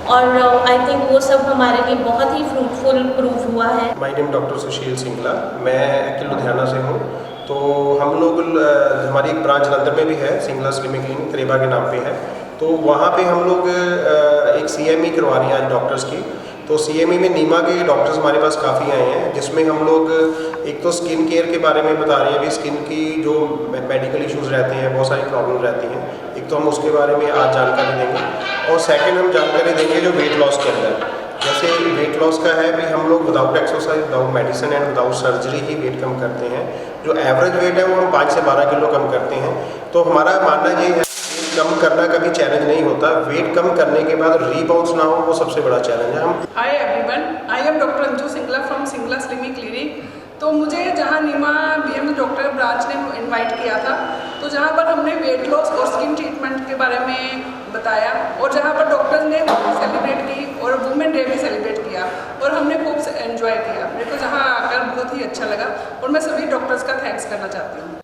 और आई थिंक वो सब हमारे लिए बहुत ही फ्रूटफुल प्रूफ हुआ है। माय नेम डॉक्टर सुशील सिंगला, मैं एक्चुअली लुधियाना से हूँ। तो हम लोग हमारी एक ब्रांच जलंधर में भी है, सिंगला स्लिमिंग क्लिनिक त्रेबा के नाम पे है। तो वहाँ पे हम लोग एक CME करवा रहे हैं आज डॉक्टर्स की। तो CME में नीमा के डॉक्टर्स हमारे पास काफ़ी आए हैं, जिसमें हम लोग एक तो स्किन केयर के बारे में बता रहे हैं, अभी स्किन की जो मेडिकल इश्यूज़ रहते हैं, बहुत सारी प्रॉब्लम रहती हैं। एक तो हम उसके बारे में आज जानकारी देंगे और सेकंड हम जानकारी देंगे जो वेट लॉस के अंदर, जैसे वेट लॉस का है भी हम लोग without exercise, without medicine and without surgery ही वेट कम करते हैं। जो एवरेज वेट है वो हम 5 से 12 किलो कम करते हैं। तो हमारा मानना ये है कम करना कभी चैलेंज नहीं होता, वेट कम करने के बाद रीबाउंस ना हो वो सबसे बड़ा चैलेंज है। हम hi everyone, I am doctor Anju Singla from Singla slimming clinic. तो मुझे जहाँ नीमा BM डॉक्टर ब्रांच ने इनवाइट किया था, तो जहाँ पर हमने वेट लॉस और स्किन ट्रीटमेंट के बारे में बताया और जहाँ पर डॉक्टर्स ने सेलिब्रेट की और वुमेन डे भी सेलिब्रेट किया और हमने खूब एंजॉय किया। मेरे को जहाँ आकर बहुत ही अच्छा लगा और मैं सभी डॉक्टर्स का थैंक्स करना चाहती हूँ।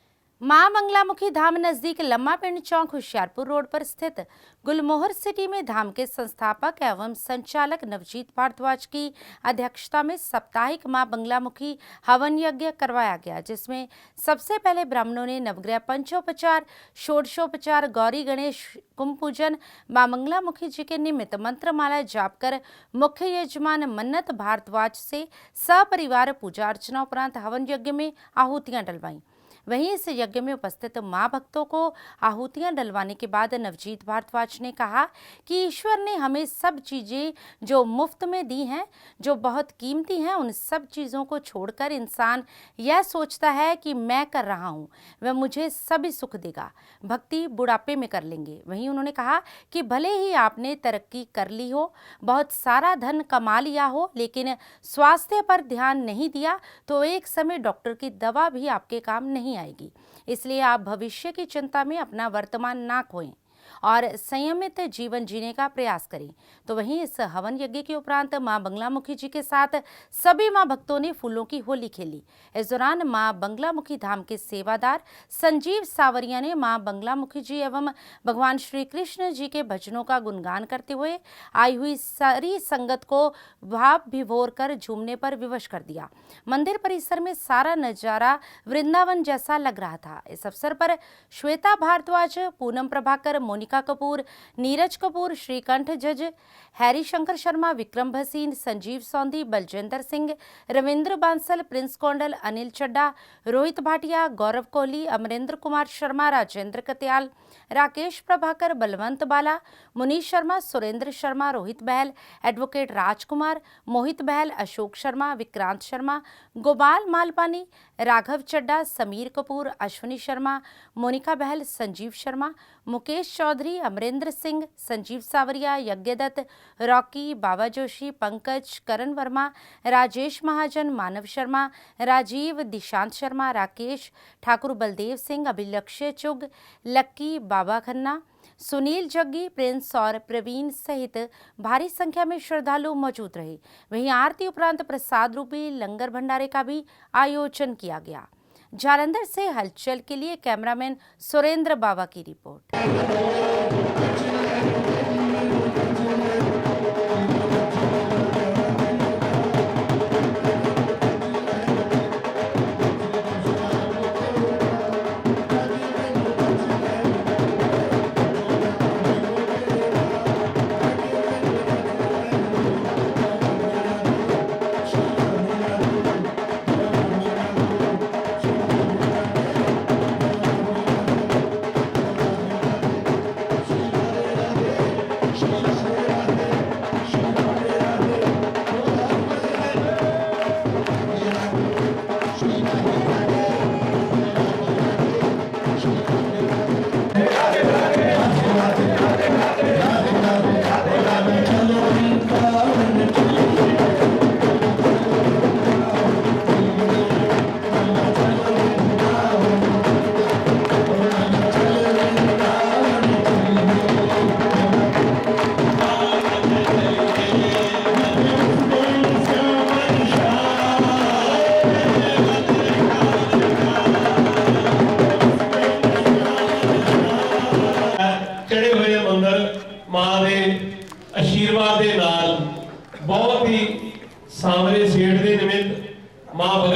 मां मंगलामुखी धाम नजदीक लम्मा पिंड चौक होशियारपुर रोड पर स्थित गुलमोहर सिटी में धाम के संस्थापक एवं संचालक नवजीत भारद्वाज की अध्यक्षता में साप्ताहिक मां बंगलामुखी हवन यज्ञ करवाया गया, जिसमें सबसे पहले ब्राह्मणों ने नवग्रह पंचोपचार, षोडशोपचार, गौरी गणेश कुंभ पूजन, मां मंगलामुखी जी के निमित्त मंत्रमाला जाप कर मुख्य यजमान मन्नत भारद्वाज से सपरिवार पूजा अर्चना उपरांत हवन यज्ञ में आहुतियां डलवाईं। वहीं इस यज्ञ में उपस्थित मां भक्तों को आहुतियां डलवाने के बाद नवजीत भारद्वाज ने कहा कि ईश्वर ने हमें सब चीज़ें जो मुफ्त में दी हैं, जो बहुत कीमती हैं, उन सब चीज़ों को छोड़कर इंसान यह सोचता है कि मैं कर रहा हूँ, वह मुझे सभी सुख देगा, भक्ति बुढ़ापे में कर लेंगे। वहीं उन्होंने कहा कि भले ही आपने तरक्की कर ली हो, बहुत सारा धन कमा लिया हो, लेकिन स्वास्थ्य पर ध्यान नहीं दिया तो एक समय डॉक्टर की दवा भी आपके काम नहीं आएगी। इसलिए आप भविष्य की चिंता में अपना वर्तमान ना खोएं और संयमित जीवन जीने का प्रयास करें। तो वहीं इस हवन यज्ञ के उपरांत मां बंगलामुखी जी के साथ सभी मां भक्तों ने फूलों की होली खेली। इस दौरान मां बंगलामुखी धाम के सेवादार संजीव सावरिया ने मां बंगलामुखी जी एवं भगवान श्री कृष्ण जी के भजनों का गुणगान करते हुए आई हुई सारी संगत को भाव विभोर कर झूमने पर विवश कर दिया। मंदिर परिसर में सारा नजारा वृंदावन जैसा लग रहा था। इस अवसर पर श्वेता भारद्वाज, पूनम प्रभाकर, मोनिका कपूर, नीरज कपूर, श्रीकंठ जज, हैरी शंकर शर्मा, विक्रम भसीन, संजीव सौंधी, बलजिंदर सिंह, रविंद्र बांसल, प्रिंस कोंडल, अनिल चड्डा, रोहित भाटिया, गौरव कोहली, अमरेंद्र कुमार शर्मा, राजेंद्र कत्याल, राकेश प्रभाकर, बलवंत बाला, मुनीश शर्मा, सुरेंद्र शर्मा, रोहित बहल, एडवोकेट राजकुमार, मोहित बहल, अशोक शर्मा, विक्रांत शर्मा, गोपाल मालपानी, राघव चड्डा, समीर कपूर, अश्विनी शर्मा, मोनिका बहल, संजीव शर्मा, मुकेश चौधरी, अमरेंद्र सिंह, संजीव सावरिया, यज्ञदत्त, रॉकी, बाबा जोशी, पंकज, करण वर्मा, राजेश महाजन, मानव शर्मा, राजीव, दिशांत शर्मा, राकेश ठाकुर, बलदेव सिंह, अभिलक्ष्य चुग, लक्की, बाबा खन्ना, सुनील जग्गी, प्रिंस और प्रवीण सहित भारी संख्या में श्रद्धालु मौजूद रहे। वहीं आरती उपरांत प्रसाद रूपी लंगर भंडारे का भी आयोजन किया गया। जालंधर से हलचल के लिए कैमरामैन सुरेंद्र बाबा की रिपोर्ट।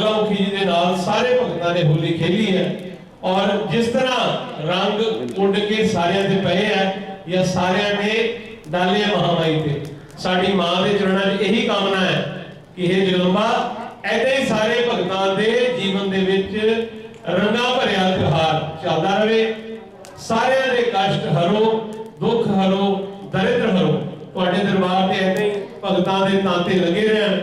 बगलामुखी जी के नाल सारे भगतां ने होली खेली है और जिस तरह रंग उड़ के सारिਆਂ ते पए है या सारिਆਂ ने डाले महामाई ते साडी मां दे चरणों 'ਚ यही कामना है कि हे जगदम्बा ऐसे ही सारे भगतां दे जीवन दे विच रंगा भरिया त्योहार चलदा रहे, सारिਆਂ दे कष्ट हरो, दुख हरो, दरिद्र हरो। तुहाडे दरबार ते ऐसे ही भगतां दे तांते लगे रहन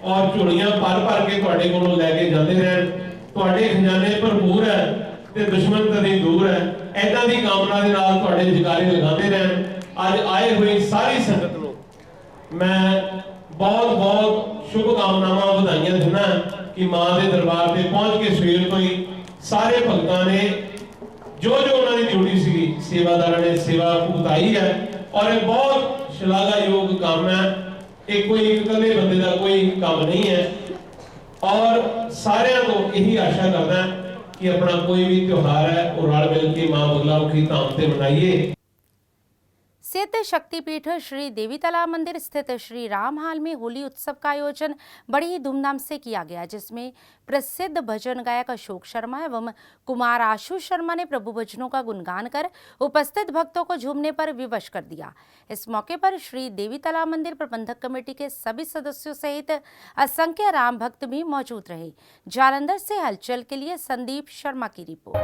और झोलियां भर के तुहाडे कोलों लैके जाते रहन, तुहाडे खजाने भरपूर है ते दुश्मन कदे दूर है। ऐदां दी कामना दे नाल तुहाडे जयकारे लगाते रहन। अज आए हुए सारी संगत नूं मैं बहुत बहुत शुभकामनावां बधाइयां दिंदा कि मां दे दरबार ते पहुंच के सवेर तो ही सारे भगतां ने जो उन्होंने ड्यूटी सी सेवादारां ने सेवा भुगताई है और ये बहुत शलाघायोग काम है। ये कोई इकल्ले बंदे का कोई काम नहीं है और सारिਆਂ को यही आशा करना है कि अपना कोई भी त्योहार है वो रल मिल के मां बगलामुखी धाम से मनाइए। सिद्ध शक्तिपीठ श्री देवी तालाब मंदिर स्थित श्री राम हाल में होली उत्सव का आयोजन बड़ी ही धूमधाम से किया गया, जिसमें प्रसिद्ध भजन गायक अशोक शर्मा एवं कुमार आशु शर्मा ने प्रभु भजनों का गुणगान कर उपस्थित भक्तों को झूमने पर विवश कर दिया। इस मौके पर श्री देवी तालाब मंदिर प्रबंधक कमेटी के सभी सदस्यों सहित असंख्य राम भक्त भी मौजूद रहे। जालंधर से हलचल के लिए संदीप शर्मा की रिपोर्ट।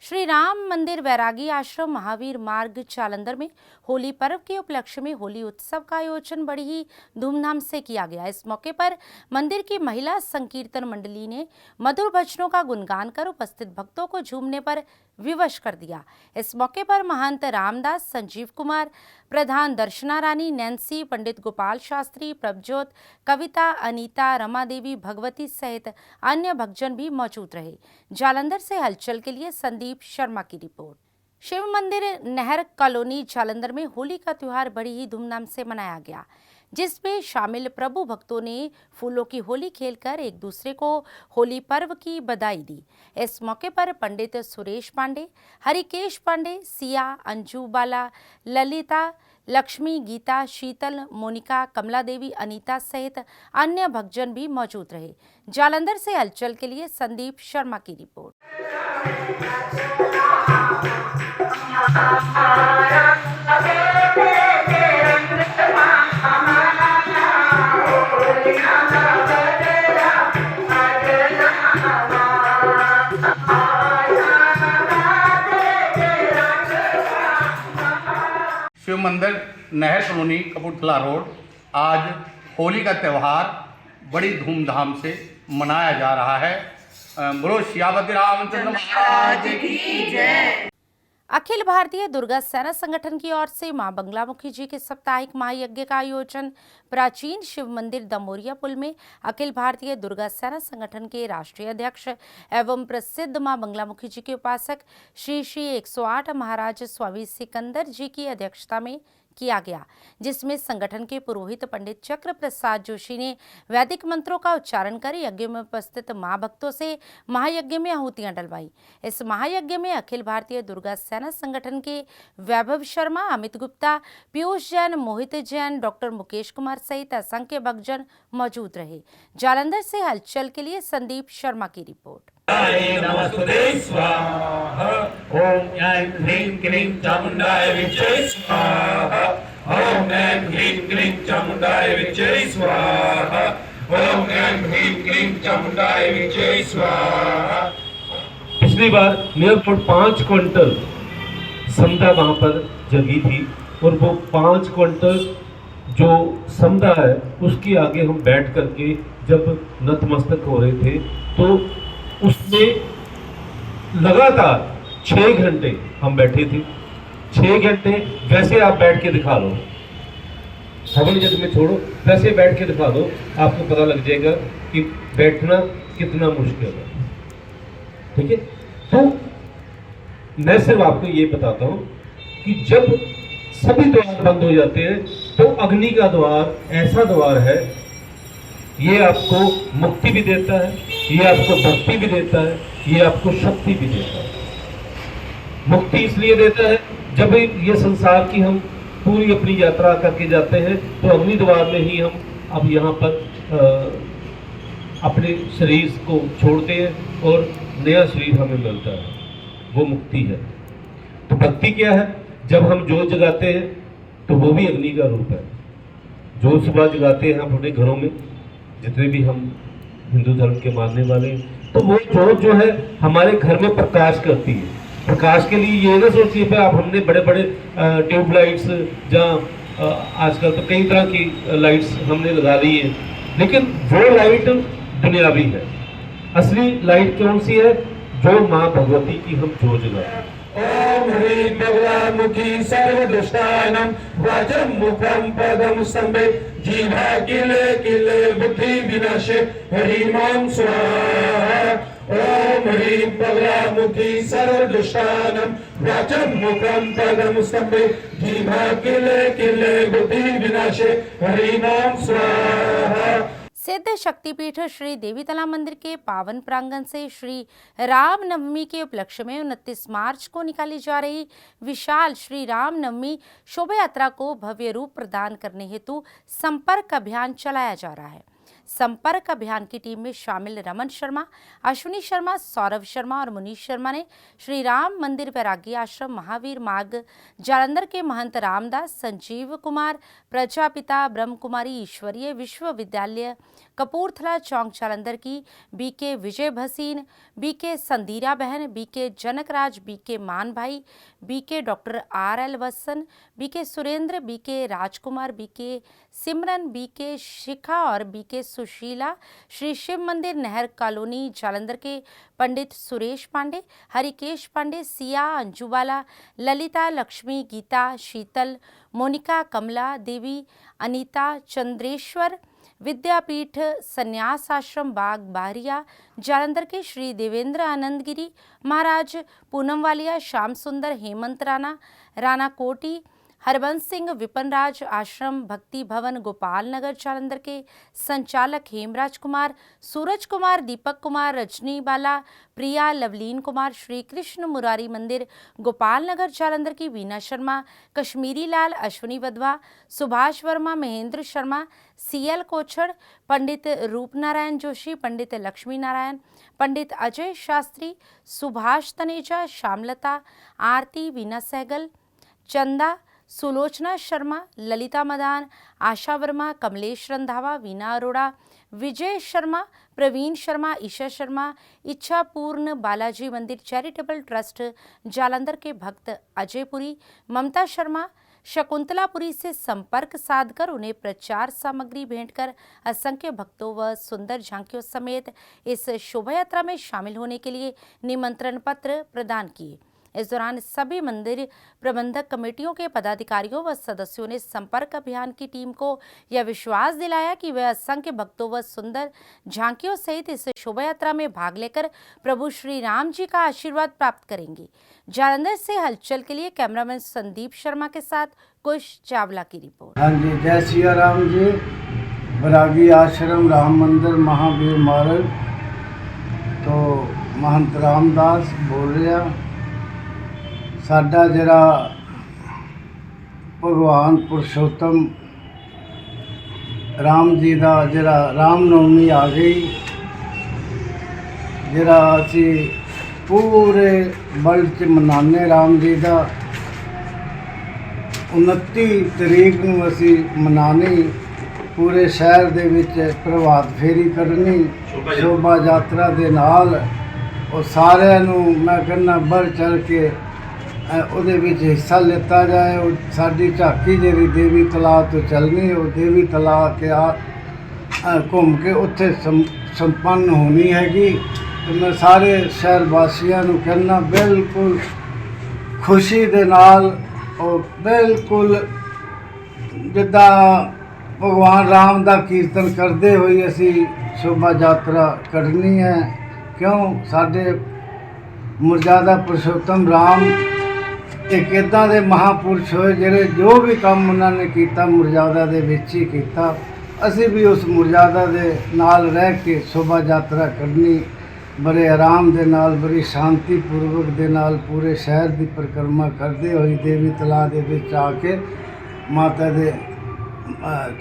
श्री राम मंदिर वैरागी आश्रम महावीर मार्ग जालंधर में होली पर्व के उपलक्ष्य में होली उत्सव का आयोजन बड़ी ही धूमधाम से किया गया। इस मौके पर मंदिर की महिला संकीर्तन मंडली ने मधुर भजनों का गुणगान कर उपस्थित भक्तों को झूमने पर विवश कर दिया। इस मौके पर महंत रामदास, संजीव कुमार, प्रधान दर्शना रानी, नैन्सी, पंडित गोपाल शास्त्री, प्रभजोत, कविता, अनीता, रमा देवी, भगवती सहित अन्य भक्तजन भी मौजूद रहे। जालंधर से हलचल के लिए संदीप शर्मा की रिपोर्ट। शिव मंदिर नहर कॉलोनी जालंधर में होली का त्योहार बड़ी ही धूमधाम से मनाया गया, जिसमें शामिल प्रभु भक्तों ने फूलों की होली खेलकर एक दूसरे को होली पर्व की बधाई दी। इस मौके पर पंडित सुरेश पांडे, हरिकेश पांडे, सिया, अंजू बाला, ललिता, लक्ष्मी, गीता, शीतल, मोनिका, कमला देवी, अनीता सहित अन्य भक्तजन भी मौजूद रहे। जालंधर से हलचल के लिए संदीप शर्मा की रिपोर्ट। शिव मंदिर नहर कॉलोनी कपूरथला रोड आज होली का त्यौहार बड़ी धूमधाम से मनाया जा रहा है। बोलो सियावती रामचंद्र महाराज की जय। अखिल भारतीय दुर्गा सेना संगठन की ओर से मां बगलामुखी जी के साप्ताहिक महायज्ञ का आयोजन प्राचीन शिव मंदिर दमोरिया पुल में अखिल भारतीय दुर्गा सेना संगठन के राष्ट्रीय अध्यक्ष एवं प्रसिद्ध मां बगलामुखी जी के उपासक श्री श्री 108 महाराज स्वामी सिकंदर जी की अध्यक्षता में किया गया, जिसमें संगठन के पुरोहित पंडित चक्र प्रसाद जोशी ने वैदिक मंत्रों का उच्चारण कर यज्ञ में उपस्थित मां भक्तों से महायज्ञ में आहुतियां डलवाई। इस महायज्ञ में अखिल भारतीय दुर्गा सेना संगठन के वैभव शर्मा, अमित गुप्ता, पीयूष जैन, मोहित जैन, डॉक्टर मुकेश कुमार सहित असंख्य भक्तजन मौजूद रहे। जालंधर से हलचल के लिए संदीप शर्मा की रिपोर्ट। नमस्ते स्वाहा। ओम ऐं ह्रीं क्लीं चामुंडाय विचे स्वाहा। ओम ऐं ह्रीं क्लीं चामुंडाय विचे स्वाहा। ओम ऐं ह्रीं क्लीं चामुंडाय विचे स्वाहा। पिछली बार नियरपुट 5 क्विंटल समदा वहाँ पर जगी थी और वो 5 क्विंटल जो समदा है उसके आगे हम बैठ करके जब नतमस्तक हो रहे थे तो उसमें लगातार 6 घंटे हम बैठे थे। 6 घंटे वैसे आप बैठ के दिखा लो, हवन जग में छोड़ो, वैसे बैठ के दिखा दो, आपको पता लग जाएगा कि बैठना कितना मुश्किल है। ठीक है, तो मैं सिर्फ आपको ये बताता हूँ कि जब सभी द्वार बंद हो जाते हैं तो अग्नि का द्वार ऐसा द्वार है, ये आपको मुक्ति भी देता है, ये आपको भक्ति भी देता है, ये आपको शक्ति भी देता है। मुक्ति इसलिए देता है जब ये संसार की हम पूरी अपनी यात्रा करके जाते हैं तो अग्नि द्वार में ही हम अब यहाँ पर अपने शरीर को छोड़ते हैं और नया शरीर हमें मिलता है, वो मुक्ति है। तो भक्ति क्या है? जब हम जोत जगाते हैं तो वो भी अग्नि का रूप है। जोत सुबह जगाते हैं हम अपने घरों में, जितने भी हम हिंदू धर्म के मानने वाले हैं, तो वो जोत जो है हमारे घर में प्रकाश करती है। प्रकाश के लिए ये ना सोचिए कि आप हमने बड़े बड़े ट्यूबलाइट्स जहाँ आजकल तो कई तरह की लाइट्स हमने लगा दी है, लेकिन वो लाइट दुनियावी है। असली लाइट कौन सी है? जो माँ भगवती की हम जोत जगाते हैं। ओम ह्रीं बगलामुखी सर्वदुष्टानां वाचं मुखं पदं स्तंभे जीवा किले किले बुद्धि विनाशे ह्रीं ओम स्वाहा। ओम ह्रीं बगलामुखी सर्वदुष्टानां वाचं मुखं पदं स्तंभे जीवा किले किले बुद्धि विनाशे ह्रीं ओम स्वाहा। सिद्ध शक्तिपीठ श्री देवीतला मंदिर के पावन प्रांगण से श्री राम नवमी के उपलक्ष्य में 29 मार्च को निकाली जा रही विशाल श्री राम नवमी शोभा यात्रा को भव्य रूप प्रदान करने हेतु संपर्क अभियान चलाया जा रहा है। संपर्क अभियान की टीम में शामिल रमन शर्मा, अश्विनी शर्मा, सौरभ शर्मा और मुनीश शर्मा ने श्री राम मंदिर वैरागी आश्रम महावीर मार्ग जालंधर के महंत रामदास, संजीव कुमार, प्रजापिता ब्रह्म कुमारी ईश्वरीय विश्वविद्यालय कपूरथला चौक जालंधर की बीके विजय भसीन, बीके संदीरा बहन, बीके जनकराज, बीके मान भाई, BK doctor RL Vatsan, BK Surendra, BK Rajkumar, BK Simran, BK Shikha और बीके सुशीला, श्री शिव मंदिर नहर कॉलोनी जालंधर के पंडित सुरेश पांडे, हरिकेश पांडे, सिया, अंजुबाला, ललिता, लक्ष्मी, गीता, शीतल, मोनिका, कमला देवी, अनीता, चंद्रेश्वर, विद्यापीठ संन्यास आश्रम बाग बाहरिया जालंधर के श्री देवेंद्र आनंद गिरी महाराज, पूनम वालिया, श्याम सुंदर, हेमंत राणा, राणा कोटी, हरबंस सिंह, विपन राज आश्रम भक्ति भवन गोपाल नगर जालंधर के संचालक हेमराज कुमार, सूरज कुमार, दीपक कुमार, रजनी बाला, प्रिया, लवलीन कुमार, श्री कृष्ण मुरारी मंदिर गोपाल नगर जालंधर की वीना शर्मा, कश्मीरी लाल, अश्विनी वधवा, सुभाष वर्मा, महेंद्र शर्मा, CL कोछड़, पंडित रूप नारायण जोशी, पंडित लक्ष्मी नारायण, पंडित अजय शास्त्री, सुभाष तनेजा, श्यामलता, आरती, वीना सहगल, चंदा, सुलोचना शर्मा, ललिता मदान, आशा वर्मा, कमलेश रंधावा, वीना अरोड़ा, विजय शर्मा, प्रवीण शर्मा, ईशा शर्मा, इच्छा पूर्ण बालाजी मंदिर चैरिटेबल ट्रस्ट जालंधर के भक्त अजयपुरी, ममता शर्मा, शकुंतलापुरी से संपर्क साधकर उन्हें प्रचार सामग्री भेंट कर असंख्य भक्तों व सुंदर झांकियों समेत इस शोभा यात्रा में शामिल होने के लिए निमंत्रण पत्र प्रदान किए। इस दौरान सभी मंदिर प्रबंधक कमेटियों के पदाधिकारियों व सदस्यों ने संपर्क अभियान की टीम को यह विश्वास दिलाया कि वे असंख्य भक्तों व सुंदर झांकियों सहित इस शोभा यात्रा में भाग लेकर प्रभु श्री राम जी का आशीर्वाद प्राप्त करेंगे। जालंधर से हलचल के लिए कैमरामैन संदीप शर्मा के साथ कुश चावला की रिपोर्ट। हाँ जी, जय सिया राम जी। वैरागी आश्रम राम मंदिर महावीर मार्ग तो महंत रामदास बोल रहा। साडा जरा भगवान पुरुषोत्तम राम जी का जरा राम नवमी आ गई ਜਿਹੜਾ ਅਸੀਂ ਪੂਰੇ ਵਰਲਡ 'ਚ ਮਨਾਉਂਦੇ ਰਾਮ ਜੀ ਦਾ 29 ਤਰੀਕ ਨੂੰ ਅਸੀਂ ਮਨਾਉਣੀ, ਪੂਰੇ ਸ਼ਹਿਰ ਦੇ ਵਿੱਚ ਪ੍ਰਭਾਤ ਫੇਰੀ ਕਰਨੀ ਸ਼ੋਭਾ ਯਾਤਰਾ ਦੇ ਨਾਲ। ਉਹ ਸਾਰਿਆਂ ਨੂੰ ਮੈਂ ਕਹਿੰਦਾ ਵੱਧ ਚੜ੍ਹ ਕੇ ਉਹਦੇ ਵਿੱਚ ਹਿੱਸਾ ਲਿੱਤਾ ਜਾਏ। ਉਹ ਸਾਡੀ ਝਾਕੀ ਜਿਹੜੀ ਦੇਵੀ ਤਲਾਬ ਤੋਂ ਚੱਲਣੀ, ਉਹ ਦੇਵੀ ਤਲਾਬ ਕੇ ਘੁੰਮ ਕੇ ਉੱਥੇ ਸੰਪੰਨ ਹੋਣੀ ਹੈਗੀ। ਤੇ ਮੈਂ ਸਾਰੇ ਸ਼ਹਿਰ ਵਾਸੀਆਂ ਨੂੰ ਕਹਿੰਦਾ ਬਿਲਕੁਲ ਖੁਸ਼ੀ ਦੇ ਨਾਲ, ਉਹ ਬਿਲਕੁਲ ਜਿੱਦਾਂ ਭਗਵਾਨ ਰਾਮ ਦਾ ਕੀਰਤਨ ਕਰਦੇ ਹੋਏ ਅਸੀਂ ਸ਼ੋਭਾ ਯਾਤਰਾ ਕੱਢਣੀ ਹੈ। ਕਿਉਂ ਸਾਡੇ ਮਰਜ਼ਾਦਾ ਪੁਰਸ਼ੋਤਮ ਰਾਮ ਇੱਕ ਇੱਦਾਂ ਦੇ ਮਹਾਂਪੁਰਸ਼ ਹੋਏ ਜਿਹੜੇ ਜੋ ਵੀ ਕੰਮ ਉਹਨਾਂ ਨੇ ਕੀਤਾ ਮਰਜ਼ਾਦਾ ਦੇ ਵਿੱਚ ਹੀ ਕੀਤਾ। ਅਸੀਂ ਵੀ ਉਸ ਮਰਜ਼ਾਦਾ ਦੇ ਨਾਲ ਰਹਿ ਕੇ ਸ਼ੋਭਾ ਯਾਤਰਾ ਕੱਢਣੀ, ਬੜੇ ਆਰਾਮ ਦੇ ਨਾਲ, ਬੜੀ ਸ਼ਾਂਤੀਪੂਰਵਕ ਦੇ ਨਾਲ ਪੂਰੇ ਸ਼ਹਿਰ ਦੀ ਪਰਿਕਰਮਾ ਕਰਦੇ ਹੋਏ ਦੇਵੀ ਤਲਾਬ ਦੇ ਵਿੱਚ ਆ ਕੇ ਮਾਤਾ ਦੇ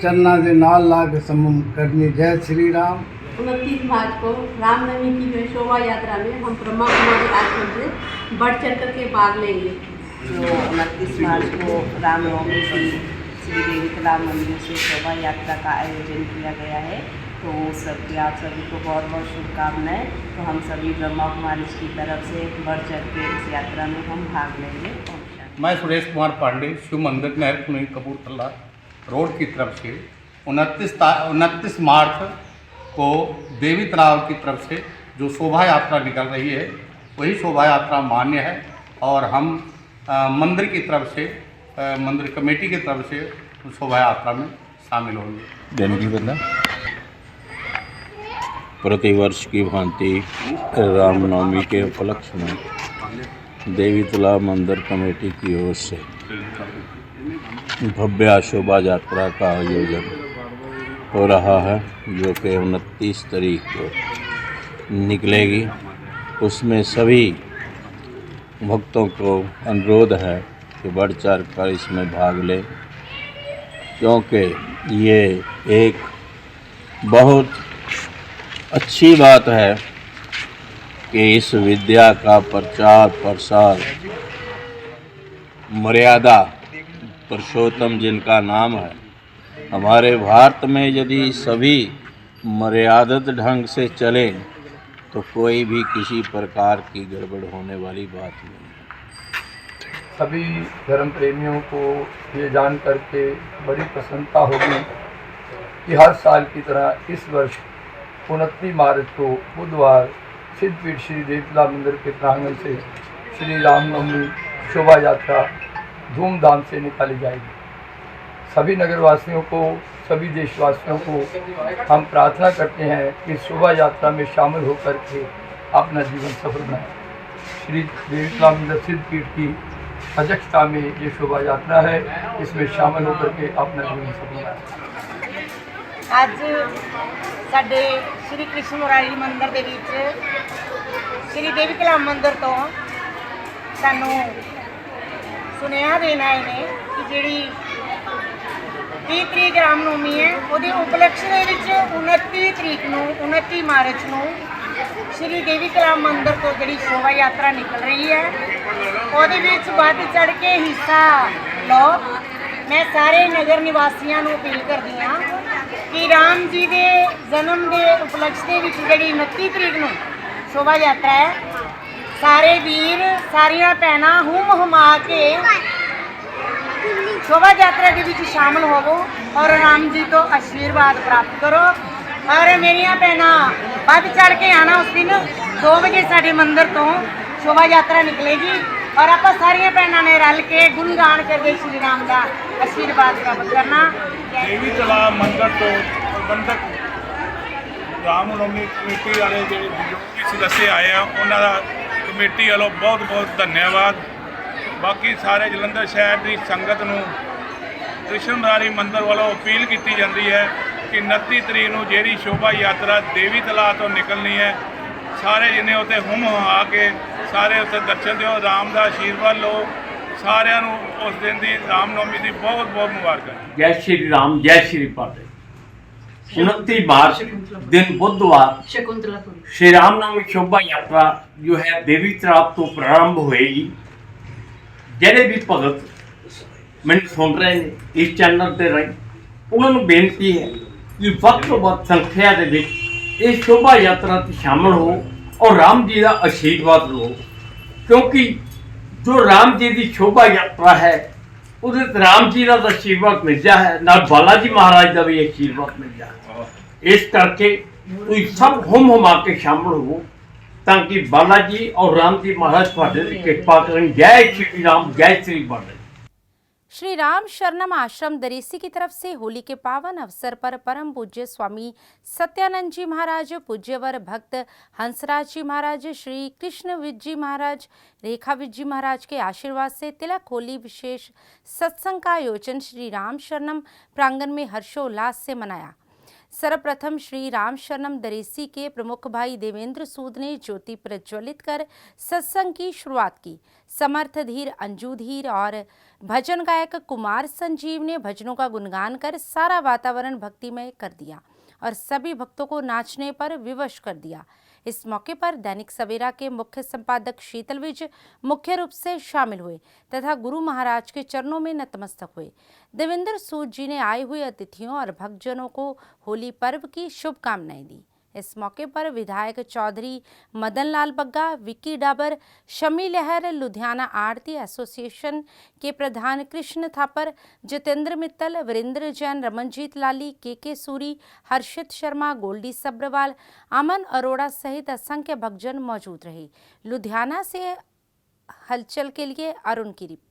चन्ना के नाल ला के समूह करनी। जय श्री राम। 29 मार्च को रामनवमी की जो शोभा यात्रा में हम ब्रह्मा कुमारी आश्रम से बढ़ चढ़ कर के भाग लेंगे। जो 29 मार्च को रामनवमी की श्री देवी तालाब मंदिर से शोभा यात्रा का आयोजन किया गया है, तो सबके आप सभी को बहुत बहुत शुभकामनाएं। तो हम सभी ब्रह्मा कुमारी की तरफ से बढ़ चढ़ के इस यात्रा में हम भाग लेंगे। मैं सुरेश कुमार पांडे, शिव मंदिर नहर कुनई कपूरथला रोड की तरफ से 29 मार्च को देवी तालाब की तरफ से जो शोभा यात्रा निकल रही है वही शोभा यात्रा मान्य है, और हम मंदिर की तरफ से मंदिर कमेटी की तरफ से शोभा यात्रा में शामिल होंगे। दैनिक बदला प्रतिवर्ष की भांति रामनवमी के उपलक्ष्य में देवी तालाब मंदिर कमेटी की ओर से भव्य शोभा यात्रा का आयोजन हो रहा है, जो कि 29 तारीख को निकलेगी। उसमें सभी भक्तों को अनुरोध है कि बढ़ चढ़ कर इसमें भाग लें, क्योंकि ये एक बहुत अच्छी बात है कि इस विद्या का प्रचार प्रसार मर्यादा पुरुषोत्तम जिनका नाम है, हमारे भारत में यदि सभी मर्यादित ढंग से चलें तो कोई भी किसी प्रकार की गड़बड़ होने वाली बात नहीं है। सभी धर्म प्रेमियों को ये जान करके बड़ी प्रसन्नता होगी कि हर साल की तरह इस वर्ष 29 मार्च को बुधवार सिद्धपीठ श्री देवी तालाब मंदिर के प्रांगण से श्री रामनवमी शोभा यात्रा धूमधाम से निकाली जाएगी। सभी नगरवासियों को, सभी देशवासियों को हम प्रार्थना करते हैं कि शोभा यात्रा में शामिल होकर के अपना जीवन सफल बनाएं। श्री देवी तालाब मंदिर सिद्धपीठ की अध्यक्षता में ये शोभा यात्रा है, इसमें शामिल होकर के अपना जीवन सफल बनाएं। ਅੱਜ ਸਾਡੇ श्री कृष्ण मुरारी मंदिर ਦੇ ਵਿੱਚ श्री देवी तालाब मंदिर ਤੋਂ ਸਾਨੂੰ ਸੁਨੇਹਾ ਦੇਣ ਆਏ ਨੇ ਕਿ ਜਿਹੜੀ 30 ਤਰੀਕ ਰਾਮਨਵਮੀ ਹੈ ਉਹਦੇ ਉਪਲਕਸ਼ ਦੇ ਵਿੱਚ 29 ਤਰੀਕ ਨੂੰ 29 ਮਾਰਚ ਨੂੰ श्री देवी तालाब मंदिर ਤੋਂ ਜਿਹੜੀ ਸ਼ੋਭਾ ਯਾਤਰਾ ਨਿਕਲ ਰਹੀ ਹੈ ਉਹਦੇ ਵਿੱਚ ਵੱਧ ਚੜ ਕੇ ਹਿੱਸਾ ਲਓ। मैं सारे नगर निवासियों को अपील करती हाँ कि राम जी के जन्म के उपलक्ष्य के जी 29 तरीक को शोभा यात्रा है, सारे वीर सारिया भैन हुम हुमा के शोभा यात्रा के शामिल होवो और राम जी तो आशीर्वाद प्राप्त करो। और मेरिया भैन बढ़ चढ़ के आना, उस दिन 2 बजे साढ़े मंदिर तो शोभा यात्रा निकलेगी और आप सारिया भैनों ने रल के गुणगान करके श्री राम का आशीर्वाद प्राप्त करना। देवी तालाब मंदिर तो प्रबंधक रामनवमी कमेटी वाले जो भी सदस्य आए हैं उन्होंने कमेटी वालों बहुत बहुत धन्यवाद। बाकी सारे जलंधर शहर की संगत नूं कृष्ण मुरारी मंदिर वालों अपील की जाती है कि 29 तरीक को जी शोभा यात्रा देवी तालाब तो निकलनी है, सारे जिन्हें उत्ते हुम हुआ के सारे उत्ते दर्शन दो, राम का आशीर्वाद लो। सारिਆਂ ਨੂੰ ਉਸ ਦਿਨ ਦੀ ਰਾਮਨਵਮੀ ਦੀ ਬਹੁਤ ਬਹੁਤ ਮੁਬਾਰਕਾਂ। जय श्री राम, जय श्री पार्वती। 29 मार्च दिन बुधवार श्री रामनवमी शोभा यात्रा जो है देवी तलाब तो प्रारंभ होएगी। ਜਿਹੜੇ भी भगत मैंने सुन रहे हैं इस चैनल पर रहे, उन्होंने बेनती है कि ਵੱਧ ਤੋਂ ਵੱਧ संख्या ਦੇ ਵਿੱਚ इस शोभा यात्रा में शामिल हो और राम जी का आशीर्वाद लो, क्योंकि जो राम जी की शोभा यात्रा है उसे राम जी का आशीर्वाद मिलता है, ना बालाजी महाराज का भी आशीर्वाद मिलता है। इस करके कोई सब हुम हुमा के शामिल हो ताकि बालाजी और राम जी महाराज की कृपा करें। जय श्री राम, जय श्री बालाजी। श्री राम शरणम आश्रम दरेसी की तरफ से होली के पावन अवसर पर परम पूज्य स्वामी सत्यानंद जी महाराज, पूज्यवर भक्त हंसराज जी महाराज, श्री कृष्ण विज जी महाराज, रेखा विज जी महाराज के आशीर्वाद से तिलक होली विशेष सत्संग का आयोजन श्री राम शरणम प्रांगण में हर्षोल्लास से मनाया। सर्वप्रथम श्री राम शरणम दरेसी के प्रमुख भाई देवेंद्र सूद ने ज्योति प्रज्वलित कर सत्संग की शुरुआत की। समर्थ धीर, अंजू धीर और भजन गायक कुमार संजीव ने भजनों का गुणगान कर सारा वातावरण भक्तिमय कर दिया और सभी भक्तों को नाचने पर विवश कर दिया। इस मौके पर दैनिक सवेरा के मुख्य संपादक शीतल विज मुख्य रूप से शामिल हुए तथा गुरु महाराज के चरणों में नतमस्तक हुए। देवेंद्र सूद जी ने आए हुए अतिथियों और भक्तजनों को होली पर्व की शुभकामनाएं दी। इस मौके पर विधायक चौधरी मदन लाल बग्गा, विक्की डाबर, शमी लहर, लुधियाना आरती एसोसिएशन के प्रधान कृष्ण थापर, जितेंद्र मित्तल, वीरेंद्र जैन, रमनजीत लाली, के सूरी, हर्षित शर्मा, गोल्डी सब्रवाल, अमन अरोड़ा सहित असंख्य भक्तजन मौजूद रहे। लुधियाना से हलचल के लिए अरुण की रिपोर्ट।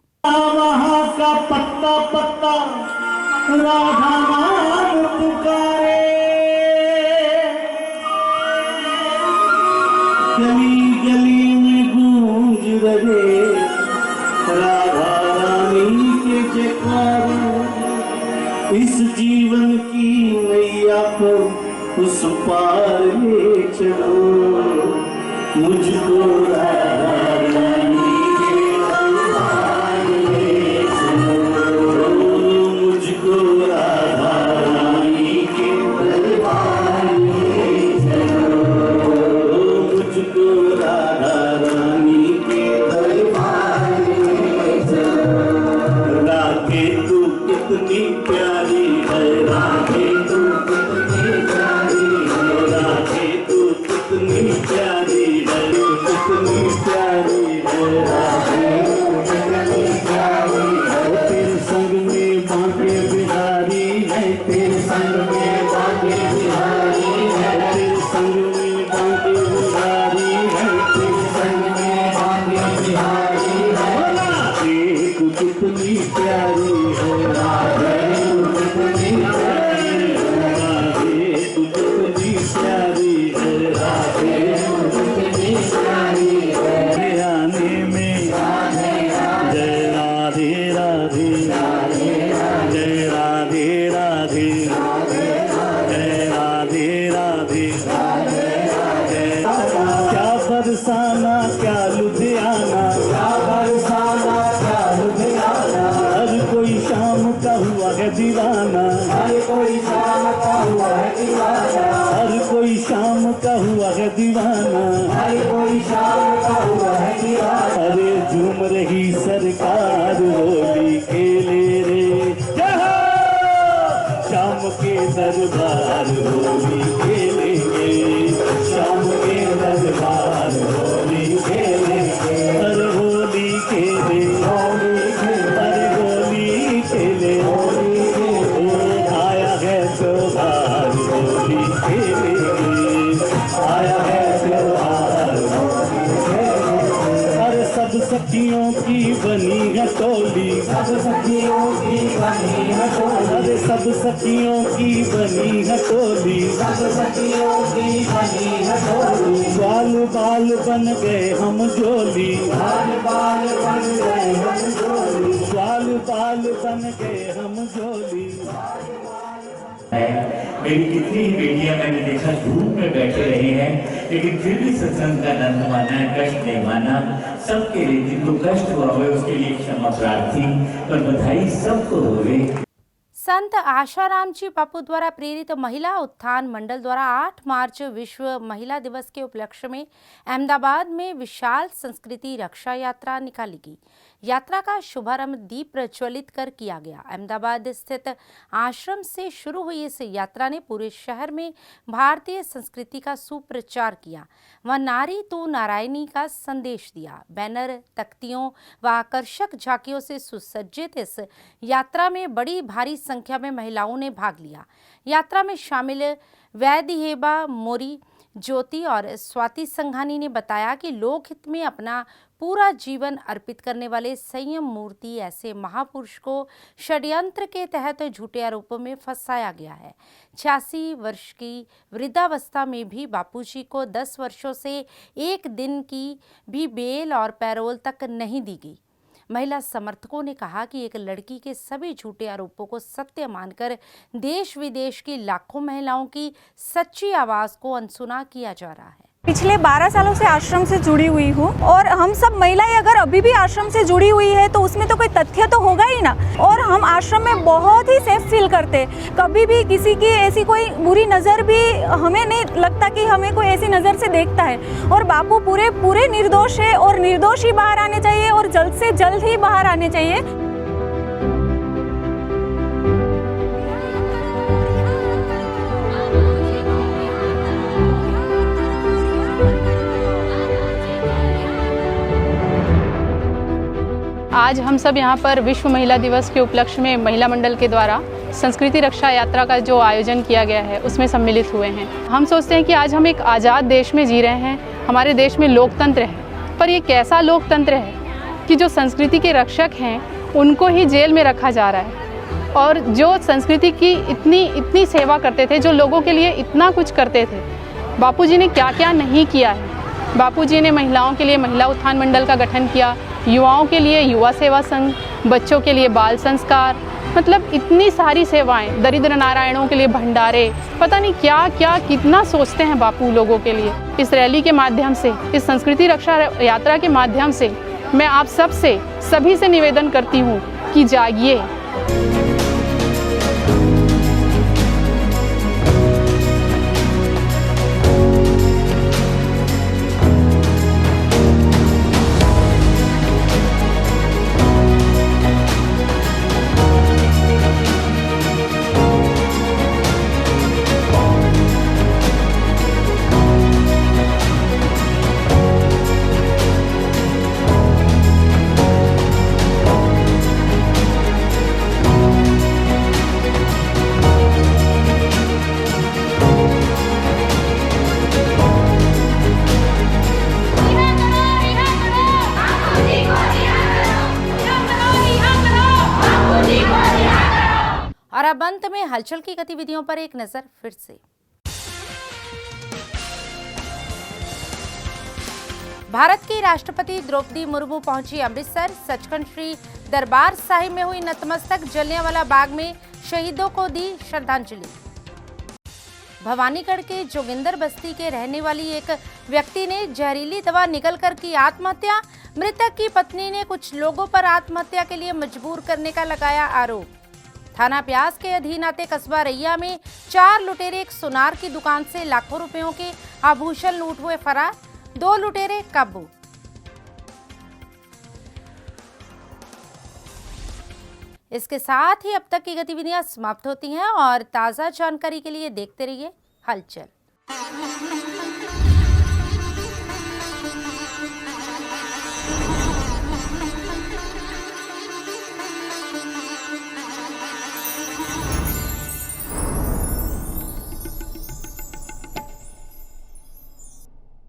का पत्ता पत्ता राधा नाम पुकारे, गली गली में गूंज रहे राधा रानी के जयकारे। इस जीवन की नैया को उस पार ले चलो, मुझको राधा रानी के दरबार ले चलो, मुझको राधा रानी के दरबार ले चलो, मुझको राधा रानी के दरबार ले चलो। राधे तू कितनी प्यारी है, राधे तू कितनी प्यारी है, राधे तू कितनी प्यारी है, कितनी प्यारी है, राधे तू कितनी प्यारी है। तेरे संग में बांके बिहारी है, तेरे संग में बांके बिहारी है, तेरे संग में बांके बिहारी है, तेरे संग में बांके बिहारी है। राधे तू कितनी प्यारी है, राधे तू कितनी प्यारी है, राधे तू कितनी प्यारी है, राधे तू कितनी प्यारी है। आने में जय राधे राधे, जय राधे राधे, जय राधे राधे, क्या बरसाना क्या लुधियाना, क्या बरसाना क्या लुधियाना। हर कोई शाम का हुआ है दीवाना, हर कोई शाम का हुआ है दीवाना, हर कोई शाम का हुआ है दीवाना, हर कोई शाम का हुआ है दीवाना। अरे झूम रही सरकार होली खेले रे, शाम के दरबार होली खेलेंगे, शाम के दरबार होली खेलेंगे। अरे होली खेले, होली खेले, अरे होली खेले, होली खेले। आया है त्योहार होली खेलेंगे, आया है त्योहार होली खेलेंगे। अरे सब सखियों की बनी है टोली, सब सखियों की बनी है टोली, अरे सब सखियों की बनी है टोली, सब सखियों की बनी है टोली। बाल बाल बन गए हम जोली, बाल बाल बन गए हम जोली, बाल बाल बन गए हम जोली। मेरी कितनी ही बेटियां मैंने देखा धूप में बैठे रहे हैं, लेकिन फिर भी सत्संग का आनंद माना, कष्ट नहीं माना। सबके लिए जिनको कष्ट हुआ है उसके लिए क्षमा प्रार्थी, पर बधाई सबको होवे। संत आशाराम जी बापू द्वारा प्रेरित महिला उत्थान मंडल द्वारा 8 मार्च विश्व महिला दिवस के उपलक्ष्य में अहमदाबाद में विशाल संस्कृति रक्षा यात्रा निकाली गई। यात्रा का शुभारंभ दीप प्रज्वलित कर किया गया। अहमदाबाद स्थित आश्रम से शुरू हुई इस यात्रा ने पूरे शहर में भारतीय संस्कृति का सुप्रचार किया व नारी तो नारायणी का संदेश दिया। बैनर, तख्तियों व आकर्षक झांकियों से सुसज्जित इस यात्रा में बड़ी भारी संख्या में महिलाओं ने भाग लिया। यात्रा में शामिल वैद्य हेबा मोरी, ज्योति और स्वाति संघानी ने बताया कि लोकहित में अपना पूरा जीवन अर्पित करने वाले संयम मूर्ति ऐसे महापुरुष को षड्यंत्र के तहत झूठे आरोपों में फंसाया गया है। 86 वर्ष की वृद्धावस्था में भी बापूजी को 10 वर्षों से एक दिन की भी बेल और पैरोल तक नहीं दी गई। महिला समर्थकों ने कहा कि एक लड़की के सभी झूठे आरोपों को सत्य मानकर देश विदेश की लाखों महिलाओं की सच्ची आवाज को अनसुना किया जा रहा है। पिछले 12 सालों से आश्रम से जुड़ी हुई हूँ और हम सब महिलाएं अगर अभी भी आश्रम से जुड़ी हुई है तो उसमें तो कोई तथ्य तो होगा ही ना। और हम आश्रम में बहुत ही सेफ फील करते हैं। कभी भी किसी की ऐसी कोई बुरी नज़र भी हमें नहीं लगता कि हमें कोई ऐसी नज़र से देखता है। और बापू पूरे निर्दोष है और निर्दोष ही बाहर आने चाहिए और जल्द से जल्द ही बाहर आने चाहिए। आज हम सब यहाँ पर विश्व महिला दिवस के उपलक्ष्य में महिला मंडल के द्वारा संस्कृति रक्षा यात्रा का जो आयोजन किया गया है उसमें सम्मिलित हुए हैं। हम सोचते हैं कि आज हम एक आज़ाद देश में जी रहे हैं। हमारे देश में लोकतंत्र है, पर ये कैसा लोकतंत्र है कि जो संस्कृति के रक्षक हैं उनको ही जेल में रखा जा रहा है। और जो संस्कृति की इतनी सेवा करते थे, जो लोगों के लिए इतना कुछ करते थे, बापूजी ने क्या क्या नहीं किया है। बापूजी ने महिलाओं के लिए महिला उत्थान मंडल का गठन किया, युवाओं के लिए युवा सेवा संघ, बच्चों के लिए बाल संस्कार, मतलब इतनी सारी सेवाएं, दरिद्र नारायणों के लिए भंडारे, पता नहीं क्या क्या कितना सोचते हैं बापू लोगों के लिए। इस रैली के माध्यम से, इस संस्कृति रक्षा यात्रा के माध्यम से मैं आप सभी से निवेदन करती हूँ कि जागिए। और अब अंत में हलचल की गतिविधियों पर एक नजर फिर से। भारत की राष्ट्रपति द्रौपदी मुर्मू पहुंची अमृतसर। सचखंड श्री दरबार साहिब में हुई नतमस्तक। जलियांवाला बाग में शहीदों को दी श्रद्धांजलि। भवानीगढ़ के जोगिंदर बस्ती के रहने वाली एक व्यक्ति ने जहरीली दवा निगलकर की आत्महत्या। मृतक की पत्नी ने कुछ लोगों पर आत्महत्या के लिए मजबूर करने का लगाया आरोप। थाना प्यास के अधीन आते कस्बा रैया में 4 लुटेरे एक सुनार की दुकान से लाखों रुपयों के आभूषण लूट हुए फरार। 2 लुटेरे काबू। इसके साथ ही अब तक की गतिविधियां समाप्त होती हैं और ताज़ा जानकारी के लिए देखते रहिए हलचल।